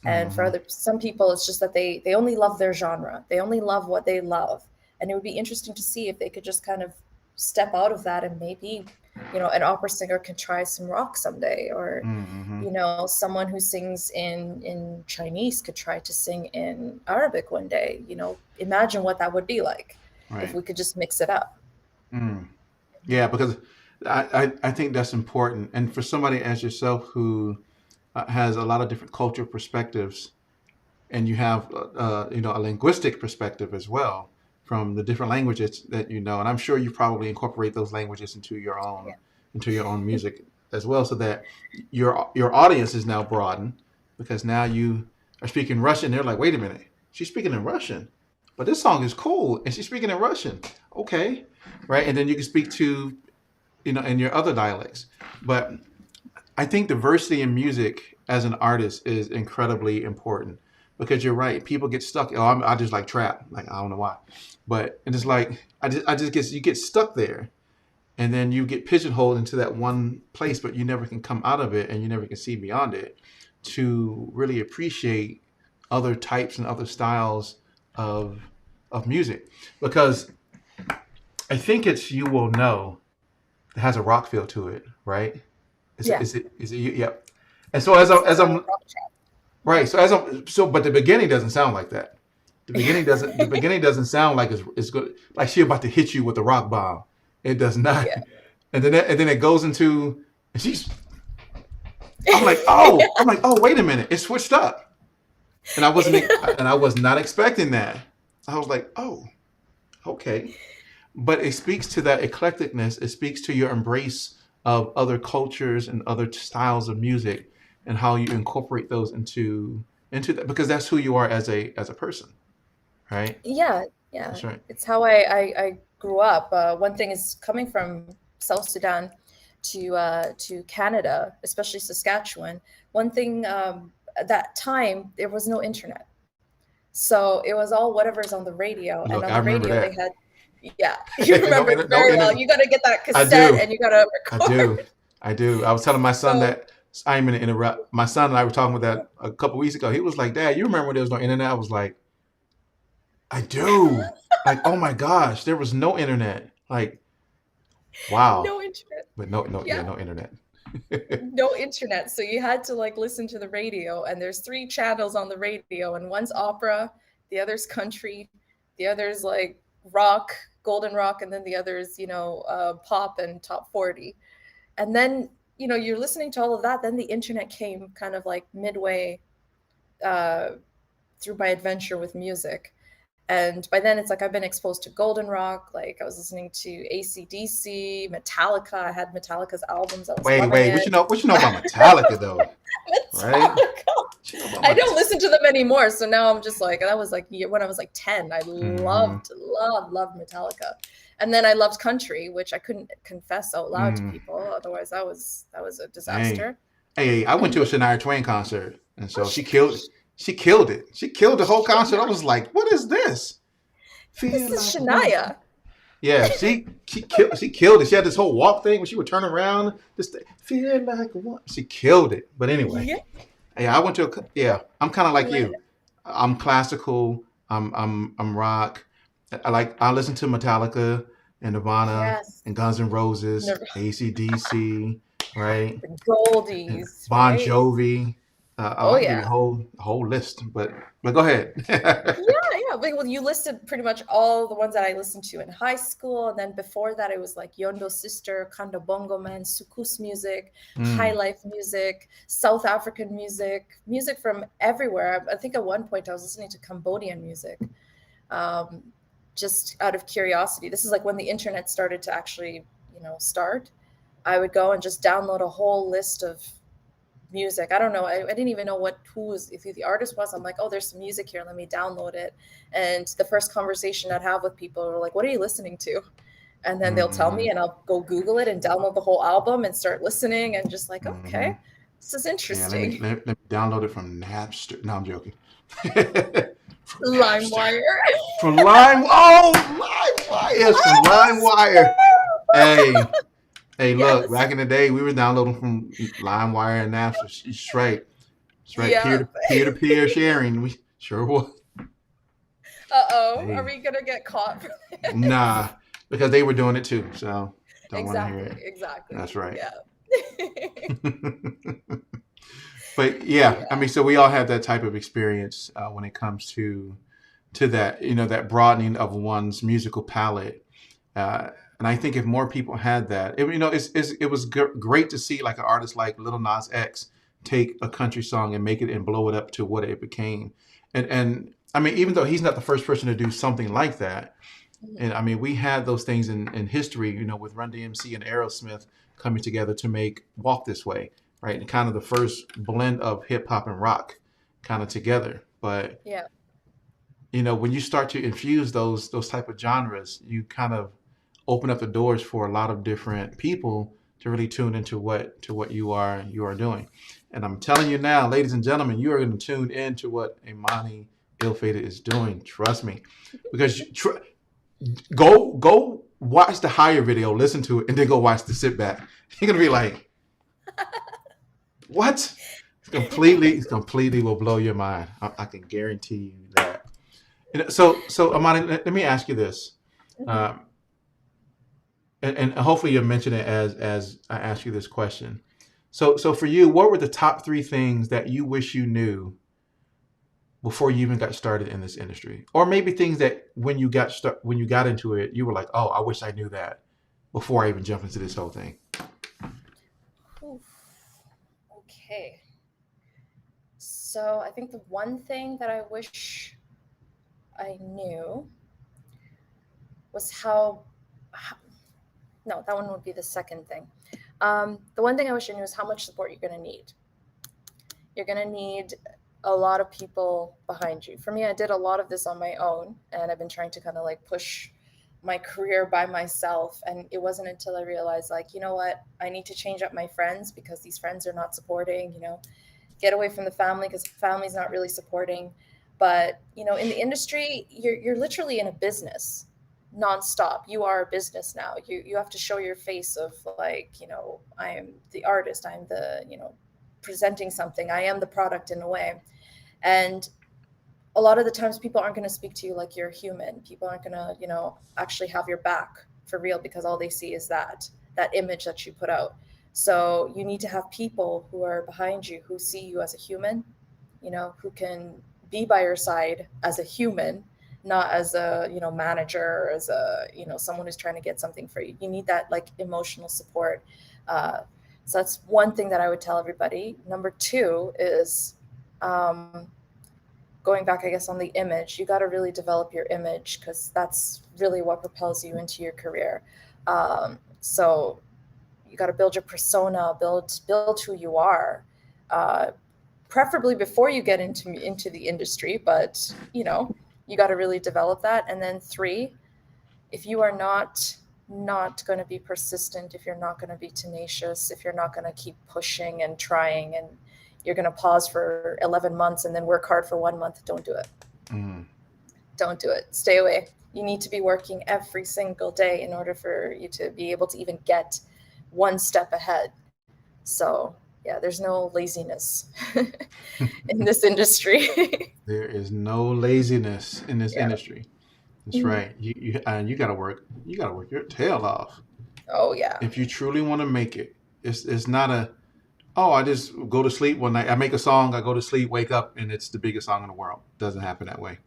[SPEAKER 2] And for
[SPEAKER 1] Mm-hmm.
[SPEAKER 2] some people, it's just that they only love their genre. They only love what they love. And it would be interesting to see if they could just kind of step out of that and maybe an opera singer can try some rock someday, or
[SPEAKER 1] Mm-hmm.
[SPEAKER 2] someone who sings in Chinese could try to sing in Arabic one day. Imagine what that would be like if
[SPEAKER 1] Right.
[SPEAKER 2] we could just mix it up.
[SPEAKER 1] Mm. Yeah, because I think that's important. And for somebody as yourself who has a lot of different cultural perspectives, and you have a linguistic perspective as well from the different languages that you know, and I'm sure you probably incorporate those languages
[SPEAKER 2] Yeah.
[SPEAKER 1] into your own music as well, so that your audience is now broadened because now you are speaking Russian. They're like, wait a minute, she's speaking in Russian, but this song is cool, and she's speaking in Russian. Okay, right, and then you can speak to in your other dialects, but I think diversity in music as an artist is incredibly important because you're right. People get stuck. Oh, I just like trap. Like I don't know why, but and it's like I just get you get stuck there, and then you get pigeonholed into that one place, but you never can come out of it, and you never can see beyond it to really appreciate other types and other styles of music. Because I think it's You Will Know that has a rock feel to it, right?
[SPEAKER 2] Yeah.
[SPEAKER 1] Is it yep. And so as I'm
[SPEAKER 2] Rock trap.
[SPEAKER 1] right, so but the beginning doesn't sound like that. The beginning doesn't sound like it's good, like she about to hit you with a rock bomb. It does not.
[SPEAKER 2] Yeah.
[SPEAKER 1] And then it goes into and she's
[SPEAKER 2] Yeah.
[SPEAKER 1] I'm like, oh, wait a minute, it switched up. And I was not expecting that. I was like, oh, okay. But it speaks to that eclecticness. It speaks to your embrace of other cultures and other styles of music and how you incorporate those into that because that's who you are as a person, right?
[SPEAKER 2] Yeah, yeah.
[SPEAKER 1] That's right.
[SPEAKER 2] It's how I grew up. One thing is coming from South Sudan to Canada, especially Saskatchewan. One thing, at that time there was no internet, so it was all whatever's on the radio. And
[SPEAKER 1] Look,
[SPEAKER 2] on
[SPEAKER 1] I
[SPEAKER 2] the
[SPEAKER 1] remember
[SPEAKER 2] radio, they
[SPEAKER 1] that.
[SPEAKER 2] had, yeah, you
[SPEAKER 1] no,
[SPEAKER 2] remember it
[SPEAKER 1] no
[SPEAKER 2] very well.
[SPEAKER 1] internet.
[SPEAKER 2] You got to get that
[SPEAKER 1] I
[SPEAKER 2] cassette
[SPEAKER 1] do.
[SPEAKER 2] and you got to
[SPEAKER 1] I do.
[SPEAKER 2] record.
[SPEAKER 1] I do. I was telling my son
[SPEAKER 2] So
[SPEAKER 1] that I'm going to interrupt. My son and I were talking about that a couple weeks ago. He was like, "Dad, you remember when there was no internet?" I was like, "I do." Like, oh my gosh, there was no internet. Like, wow.
[SPEAKER 2] no internet.
[SPEAKER 1] But no, yeah,
[SPEAKER 2] Yeah,
[SPEAKER 1] no internet.
[SPEAKER 2] no internet. So you had to like listen to the radio, and there's three channels on the radio, and one's opera, the other's country, the other's like rock, golden rock, and then the other's pop and top 40. And then you're listening to all of that. Then the internet came kind of like midway uh, through my adventure with music. And by then, it's like I've been exposed to golden rock. Like I was listening to AC/DC, Metallica. I had Metallica's albums. I was loving
[SPEAKER 1] Wait.
[SPEAKER 2] it.
[SPEAKER 1] What you know about Metallica though? Right?
[SPEAKER 2] Metallica.
[SPEAKER 1] What you know about
[SPEAKER 2] I don't
[SPEAKER 1] Metallica?
[SPEAKER 2] listen to them anymore. So now I'm just like, that was like when I was like 10. I
[SPEAKER 1] Mm-hmm.
[SPEAKER 2] loved Metallica. And then I loved country, which I couldn't confess out loud to
[SPEAKER 1] Mm.
[SPEAKER 2] people. Otherwise, that was a
[SPEAKER 1] Hey,
[SPEAKER 2] disaster.
[SPEAKER 1] hey, I went to a Shania Twain concert, and so she killed it. She killed it. She killed the whole concert. I was like, "What is this?"
[SPEAKER 2] This
[SPEAKER 1] Feel
[SPEAKER 2] is
[SPEAKER 1] like a woman.
[SPEAKER 2] Shania.
[SPEAKER 1] Yeah, she killed it. She had this whole walk thing where she would turn around. Feel like a woman. She killed it. But anyway,
[SPEAKER 2] Yeah.
[SPEAKER 1] hey, I went to a yeah. I'm kind of like
[SPEAKER 2] Lit.
[SPEAKER 1] you. I'm classical. I'm rock. I listen to Metallica and Nirvana
[SPEAKER 2] Yes.
[SPEAKER 1] and Guns N' Roses,
[SPEAKER 2] The
[SPEAKER 1] AC/DC, right? And
[SPEAKER 2] Goldies,
[SPEAKER 1] Bon
[SPEAKER 2] right?
[SPEAKER 1] Jovi.
[SPEAKER 2] Oh
[SPEAKER 1] I can give you
[SPEAKER 2] yeah.
[SPEAKER 1] a whole list, but go ahead.
[SPEAKER 2] Yeah, yeah. Well, you listed pretty much all the ones that I listened to in high school, and then before that, it was like Yondo Sister, Kanda Bongo Man, Sukus music, High
[SPEAKER 1] Mm,
[SPEAKER 2] Life music, South African music, music from everywhere. I think at one point I was listening to Cambodian music, um, just out of curiosity. This is like when the internet started to actually, start. I would go and just download a whole list of music. I don't know. I didn't even know who the artist was. I'm like, oh, there's some music here. Let me download it. And the first conversation I'd have with people are like, what are you listening to? And then they'll tell me,
[SPEAKER 1] mm,
[SPEAKER 2] and I'll go Google it and download the whole album and start listening and just like,
[SPEAKER 1] mm.
[SPEAKER 2] okay, this is
[SPEAKER 1] Yeah, let me
[SPEAKER 2] interesting.
[SPEAKER 1] let me download it from Napster. No, I'm joking. From Napster.
[SPEAKER 2] LimeWire.
[SPEAKER 1] From Lime. Oh, LimeWire. Yes, from LimeWire. Hey, hey, look.
[SPEAKER 2] Yes.
[SPEAKER 1] Back in the day, we were downloading from LimeWire and Napster. Straight, straight.
[SPEAKER 2] Yeah.
[SPEAKER 1] Peer to peer sharing. We sure was.
[SPEAKER 2] Uh-oh. Are
[SPEAKER 1] Hey,
[SPEAKER 2] we gonna get caught?
[SPEAKER 1] nah, because they were doing it too. So Don't want to hear
[SPEAKER 2] Exactly,
[SPEAKER 1] it.
[SPEAKER 2] exactly.
[SPEAKER 1] That's right.
[SPEAKER 2] Yeah.
[SPEAKER 1] But yeah, I
[SPEAKER 2] Yeah.
[SPEAKER 1] mean, so we all have that type of experience when it comes to that, that broadening of one's musical palette. And I think if more people had that, it was great to see like an artist like Little Nas X take a country song and make it and blow it up to what it became. And I mean, even though he's not the first person to do something like that,
[SPEAKER 2] Mhm.
[SPEAKER 1] and I mean, we had those things in history, with Run DMC and Aerosmith coming together to make Walk This Way, right? And kind of the first blend of hip hop and rock kind of together. But
[SPEAKER 2] Yeah.
[SPEAKER 1] when you start to infuse those type of genres, you kind of open up the doors for a lot of different people to really tune into what you are doing. And I'm telling you now, ladies and gentlemen, you are going to tune into what Amanie Illfated is doing. Trust me, because go watch the higher video, listen to it, and then go watch the sit back. You're gonna be like, what? It's completely will blow your mind. I can guarantee you that. So Amani, let me ask you this,
[SPEAKER 2] Mhm.
[SPEAKER 1] um, and hopefully you'll mention it as I ask you this question. So for you, what were the top three things that you wish you knew before you even got started in this industry, or maybe things that when you got into it, you were like, oh, I wish I knew that before I even jumped into this whole thing.
[SPEAKER 2] Oof. Okay. So I think the one thing that I wish I knew was how no, that one would be the second thing. The one thing I wish I knew is how much support you're going to need. You're going to need a lot of people behind you. For me, I did a lot of this on my own, and I've been trying to kind of like push my career by myself. And it wasn't until I realized, like, you know what, I need to change up my friends because these friends are not supporting, get away from the family because family's not really supporting. But, in the industry, you're literally in a business nonstop. You are a business now. You have to show your face of like, I am the artist, I'm the, presenting something. I am the product in a way. And a lot of the times people aren't going to speak to you like you're human. People aren't going to, actually have your back for real because all they see is that image that you put out. So you need to have people who are behind you, who see you as a human, who can be by your side as a human, not as a, manager or as a, someone who's trying to get something for you. You need that like emotional support. Uh, so that's one thing that I would tell everybody. Number two is, um, going back, I guess, on the image, you got to really develop your image because that's really what propels you into your career. So you got to build your persona, build who you are, uh, preferably before you get into the industry. But you got to really develop that. And then three, if you are not going to be persistent, if you're not going to be tenacious, if you're not going to keep pushing and trying, and you're going to pause for 11 months and then work hard for 1 month, don't do it.
[SPEAKER 1] Mm.
[SPEAKER 2] Don't do it. Stay away. You need to be working every single day in order for you to be able to even get one step ahead. So yeah, there's no laziness in this industry.
[SPEAKER 1] There is no laziness in this
[SPEAKER 2] Yeah.
[SPEAKER 1] industry. That's
[SPEAKER 2] Mhm.
[SPEAKER 1] right. You gotta work. You gotta work your tail off
[SPEAKER 2] Oh yeah.
[SPEAKER 1] if you truly want to make it. It's not a, oh, I just go to sleep one night. I make a song. I go to sleep, wake up, and it's the biggest song in the world. It doesn't happen that way.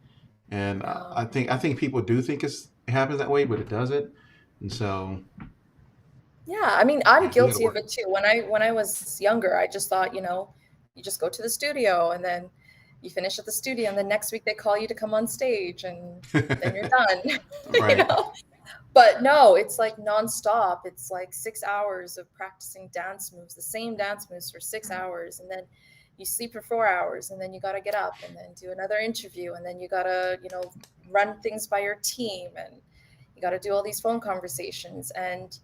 [SPEAKER 1] And
[SPEAKER 2] No.
[SPEAKER 1] I think people do think it happens that way, but it doesn't. And so
[SPEAKER 2] Yeah, I mean, I'm
[SPEAKER 1] yeah, you gotta
[SPEAKER 2] guilty of
[SPEAKER 1] work.
[SPEAKER 2] it too. When I was younger, I just thought, you just go to the studio and then you finish at the studio and then next week they call you to come on stage and then you're done. you
[SPEAKER 1] Right.
[SPEAKER 2] know? But no, it's like nonstop. It's like 6 hours of practicing dance moves, the same dance moves for 6 hours, and then you sleep for 4 hours, and then you gotta get up and then do another interview, and then you gotta, run things by your team, and you gotta do all these phone conversations, and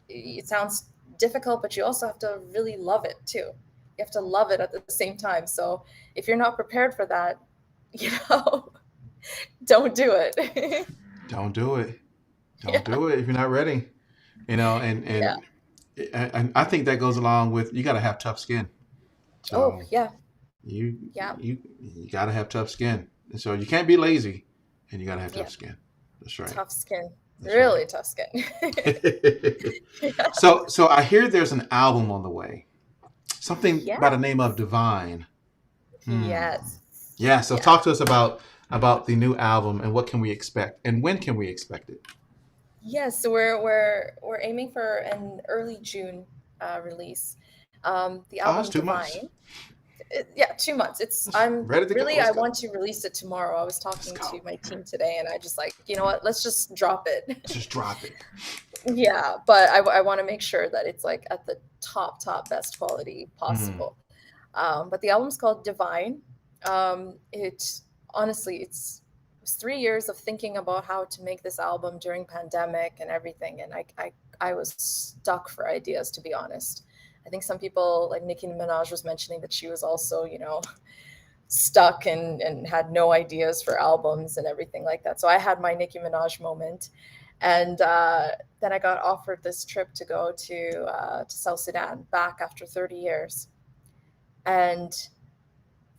[SPEAKER 2] it sounds difficult, but you also have to really love it too. You have to love it at the same time. So if you're not prepared for that, you know, don't do it.
[SPEAKER 1] Don't do it. Don't
[SPEAKER 2] yeah.
[SPEAKER 1] do it if you're not ready. And
[SPEAKER 2] Yeah.
[SPEAKER 1] and I think that goes along with you got to have tough skin.
[SPEAKER 2] Oh,
[SPEAKER 1] So
[SPEAKER 2] yeah.
[SPEAKER 1] you
[SPEAKER 2] Yeah.
[SPEAKER 1] you got to have tough skin. And so you can't be lazy, and you got to have tough
[SPEAKER 2] Yeah.
[SPEAKER 1] skin. That's right.
[SPEAKER 2] Tough skin.
[SPEAKER 1] That's right.
[SPEAKER 2] Really Tuscan.
[SPEAKER 1] So I hear there's an album on the way. Something by
[SPEAKER 2] Yeah.
[SPEAKER 1] the name of Divine. Hmm.
[SPEAKER 2] Yes.
[SPEAKER 1] Yeah. So
[SPEAKER 2] Yeah.
[SPEAKER 1] talk to us about the new album and what can we expect and when can we expect it?
[SPEAKER 2] Yes, so we're aiming for an early June release. The
[SPEAKER 1] Oh, it's
[SPEAKER 2] album
[SPEAKER 1] 2 months.
[SPEAKER 2] Divine. Yeah, 2 months. It's
[SPEAKER 1] It's
[SPEAKER 2] I'm
[SPEAKER 1] ready to go.
[SPEAKER 2] really
[SPEAKER 1] Let's
[SPEAKER 2] I
[SPEAKER 1] go.
[SPEAKER 2] want to release it tomorrow. I was
[SPEAKER 1] Let's
[SPEAKER 2] talking to
[SPEAKER 1] go.
[SPEAKER 2] my team today, and I just like, you know what? Let's just drop it.
[SPEAKER 1] Let's just drop it.
[SPEAKER 2] Yeah, but I want to make sure that it's like at the top best quality
[SPEAKER 1] Mm.
[SPEAKER 2] possible. But the album's called Divine. It honestly, it was 3 years of thinking about how to make this album during pandemic and everything, and I was stuck for ideas, to be honest. I think some people, like Nicki Minaj was mentioning that she was also, stuck and had no ideas for albums and everything like that. So I had my Nicki Minaj moment, and then I got offered this trip to go to South Sudan back after 30 years, and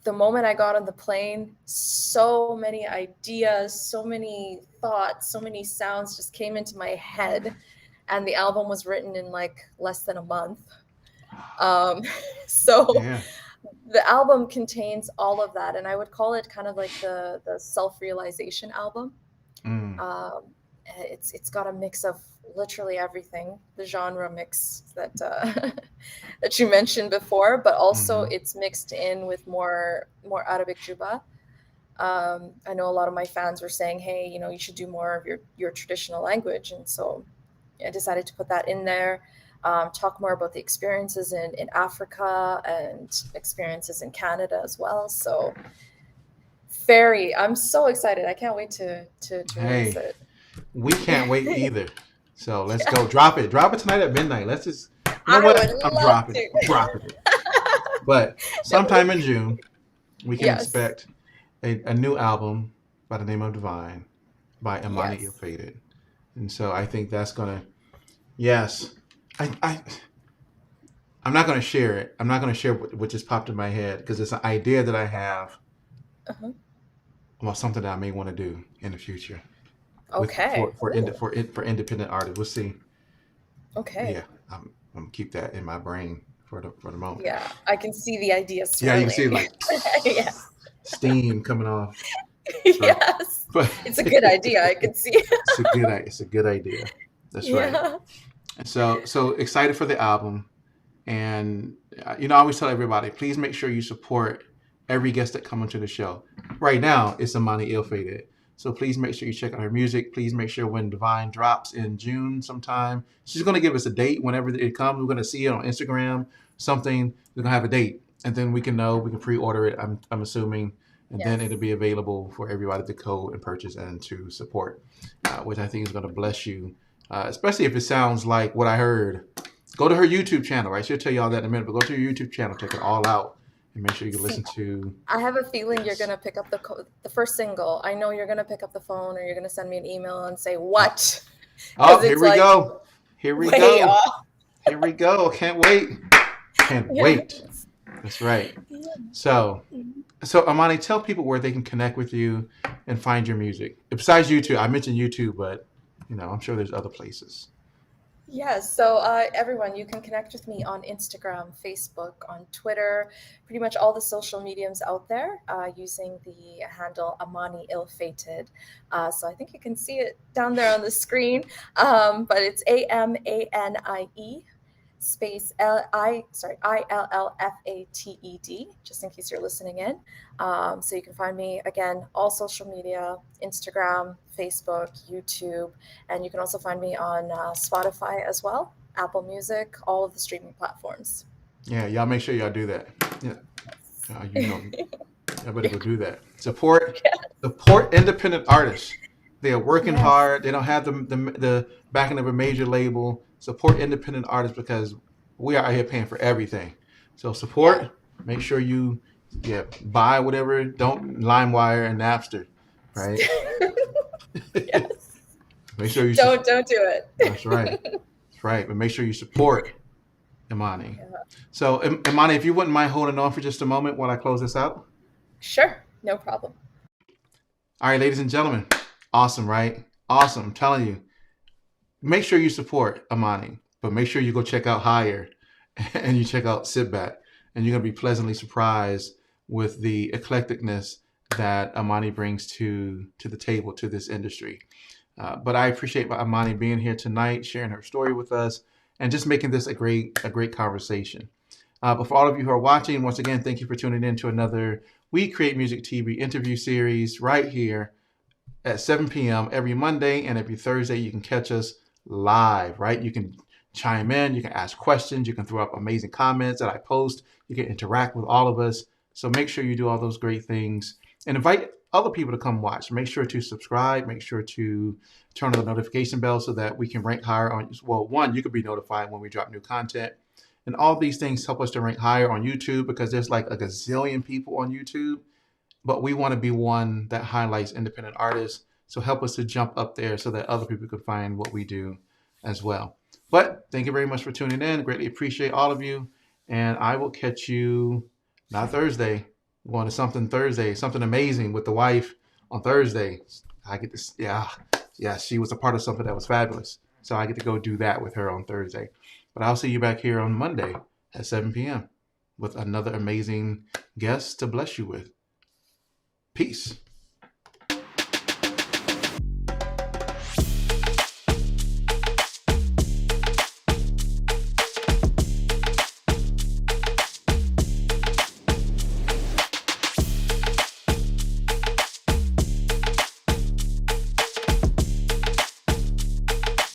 [SPEAKER 2] the moment I got on the plane, so many ideas, so many thoughts, so many sounds just came into my head. And the album was written in like less than a month. Um, so
[SPEAKER 1] Yeah.
[SPEAKER 2] the album contains all of that. And I would call it kind of like the self realization album.
[SPEAKER 1] Mm.
[SPEAKER 2] Um, it's got a mix of literally everything, the genre mix that that you mentioned before, but also
[SPEAKER 1] Hmm.
[SPEAKER 2] it's mixed in with more Arabic juba. I know a lot of my fans were saying, "Hey, you should do more of your traditional language," and so I decided to put that in there. Talk more about the experiences in Africa and experiences in Canada as well. So I'm so excited. I can't wait to release
[SPEAKER 1] Hey,
[SPEAKER 2] it.
[SPEAKER 1] we can't wait either. So let's
[SPEAKER 2] Yeah,
[SPEAKER 1] go. Drop it. Drop it tonight at midnight. Let's just, you know
[SPEAKER 2] I
[SPEAKER 1] what?
[SPEAKER 2] would
[SPEAKER 1] I'm
[SPEAKER 2] love
[SPEAKER 1] dropping it. I'm
[SPEAKER 2] to.
[SPEAKER 1] dropping it. But sometime in June, we can
[SPEAKER 2] Yes,
[SPEAKER 1] expect a new album by the name of Divine by Amani
[SPEAKER 2] yes.
[SPEAKER 1] Illfated. And so I think that's gonna, yes. I I'm not gonna share it. I'm not gonna share what just popped in my head because it's an idea that I have
[SPEAKER 2] Uh-huh.
[SPEAKER 1] about something that I may want to do in the future with
[SPEAKER 2] Okay. Ooh,
[SPEAKER 1] for independent artists. We'll see. But
[SPEAKER 2] okay.
[SPEAKER 1] yeah, I'm gonna keep that in my brain for the moment.
[SPEAKER 2] Yeah, I can see the idea
[SPEAKER 1] Yeah, you can see
[SPEAKER 2] swirling.
[SPEAKER 1] like
[SPEAKER 2] Yes.
[SPEAKER 1] steam coming off. But
[SPEAKER 2] Yes.
[SPEAKER 1] but
[SPEAKER 2] It's a good idea. I can see.
[SPEAKER 1] it's a good idea. That's right.
[SPEAKER 2] Yeah.
[SPEAKER 1] And so excited for the album. And I always tell everybody, please make sure you support every guest that comes into the show. Right now, it's Amani Illfated. So please make sure you check out her music. Please make sure when Divine drops in June sometime, she's going to give us a date whenever it comes. We're going to see it on Instagram, something. We're going to have a date. And then we can know, we can pre-order it, I'm assuming. And then it'll
[SPEAKER 2] Yes.
[SPEAKER 1] be available for everybody to go and purchase and to support, which I think is going to bless you, especially if it sounds like what I heard. Go to her YouTube channel, right? She'll tell you all that in a minute, but go to your YouTube channel, check it all out, and make sure you can
[SPEAKER 2] See,
[SPEAKER 1] listen to.
[SPEAKER 2] I have a feeling you're
[SPEAKER 1] Yes.
[SPEAKER 2] gonna pick up the first single. I know you're gonna pick up the phone or you're gonna send me an email and say
[SPEAKER 1] Oh,
[SPEAKER 2] what,
[SPEAKER 1] oh,
[SPEAKER 2] because
[SPEAKER 1] here
[SPEAKER 2] it's
[SPEAKER 1] we
[SPEAKER 2] like
[SPEAKER 1] go. Here we
[SPEAKER 2] way
[SPEAKER 1] go.
[SPEAKER 2] off.
[SPEAKER 1] Here we go. Can't wait. Can't wait.
[SPEAKER 2] Yes.
[SPEAKER 1] That's right.
[SPEAKER 2] Yeah.
[SPEAKER 1] So, so Amani, tell people where they can connect with you and find your music. Besides YouTube, I mentioned YouTube, but I'm sure there's other places.
[SPEAKER 2] Yes, so everyone, you can connect with me on Instagram, Facebook, on Twitter, pretty much all the social mediums out there using the handle Amani Illfated. So I think you can see it down there on the screen, but it's Amanie space Illfated, just in case you're listening in. So you can find me again, all social media, Instagram, Facebook, YouTube, and you can also find me on Spotify as well, Apple Music, all of the streaming platforms.
[SPEAKER 1] Yeah, y'all make sure y'all do that. Yeah, you know, I better
[SPEAKER 2] Yeah.
[SPEAKER 1] go do that. Support independent artists. They are working
[SPEAKER 2] Yes.
[SPEAKER 1] hard. They don't have the backing of a major label. Support independent artists because we are out here paying for everything. So
[SPEAKER 2] Yeah.
[SPEAKER 1] support. Make sure you buy whatever. Don't LimeWire and Napster, right?
[SPEAKER 2] Yes.
[SPEAKER 1] Make sure you.
[SPEAKER 2] Don't do it.
[SPEAKER 1] That's right. That's right. But make sure you support Imani.
[SPEAKER 2] Yeah.
[SPEAKER 1] So Imani, if you wouldn't mind holding on for just a moment while I close this out.
[SPEAKER 2] Sure, no problem.
[SPEAKER 1] All right, ladies and gentlemen. Awesome, right? Awesome. I'm telling you. make sure you support Amani, but make sure you go check out Higher and you check out Sit Back, and you're gonna be pleasantly surprised with the eclecticness that Amani brings to the table, to this industry. But I appreciate Amani being here tonight, sharing her story with us, and just making this a great conversation. But for all of you who are watching, once again, thank you for tuning in to another We Create Music TV interview series right here at 7 p.m. every Monday and every Thursday. You can catch us live, right? You can chime in, you can ask questions, you can throw up amazing comments that I post, you can interact with all of us. So make sure you do all those great things and invite other people to come watch. Make sure to subscribe, make sure to turn on the notification bell so that we can rank higher on, well, one, you could be notified when we drop new content. And all these things help us to rank higher on YouTube because there's like a gazillion people on YouTube, but we want to be one that highlights independent artists. So help us to jump up there so that other people can find what we do as well. But thank you very much for tuning in. Greatly appreciate all of you. And I will catch you not Thursday. We're going to something Thursday, something amazing with the wife on Thursday. I get this, yeah, she was a part of something that was fabulous. So I get to go do that with her on Thursday. But I'll see you back here on Monday at 7 p.m. with another amazing guest to bless you with. Peace.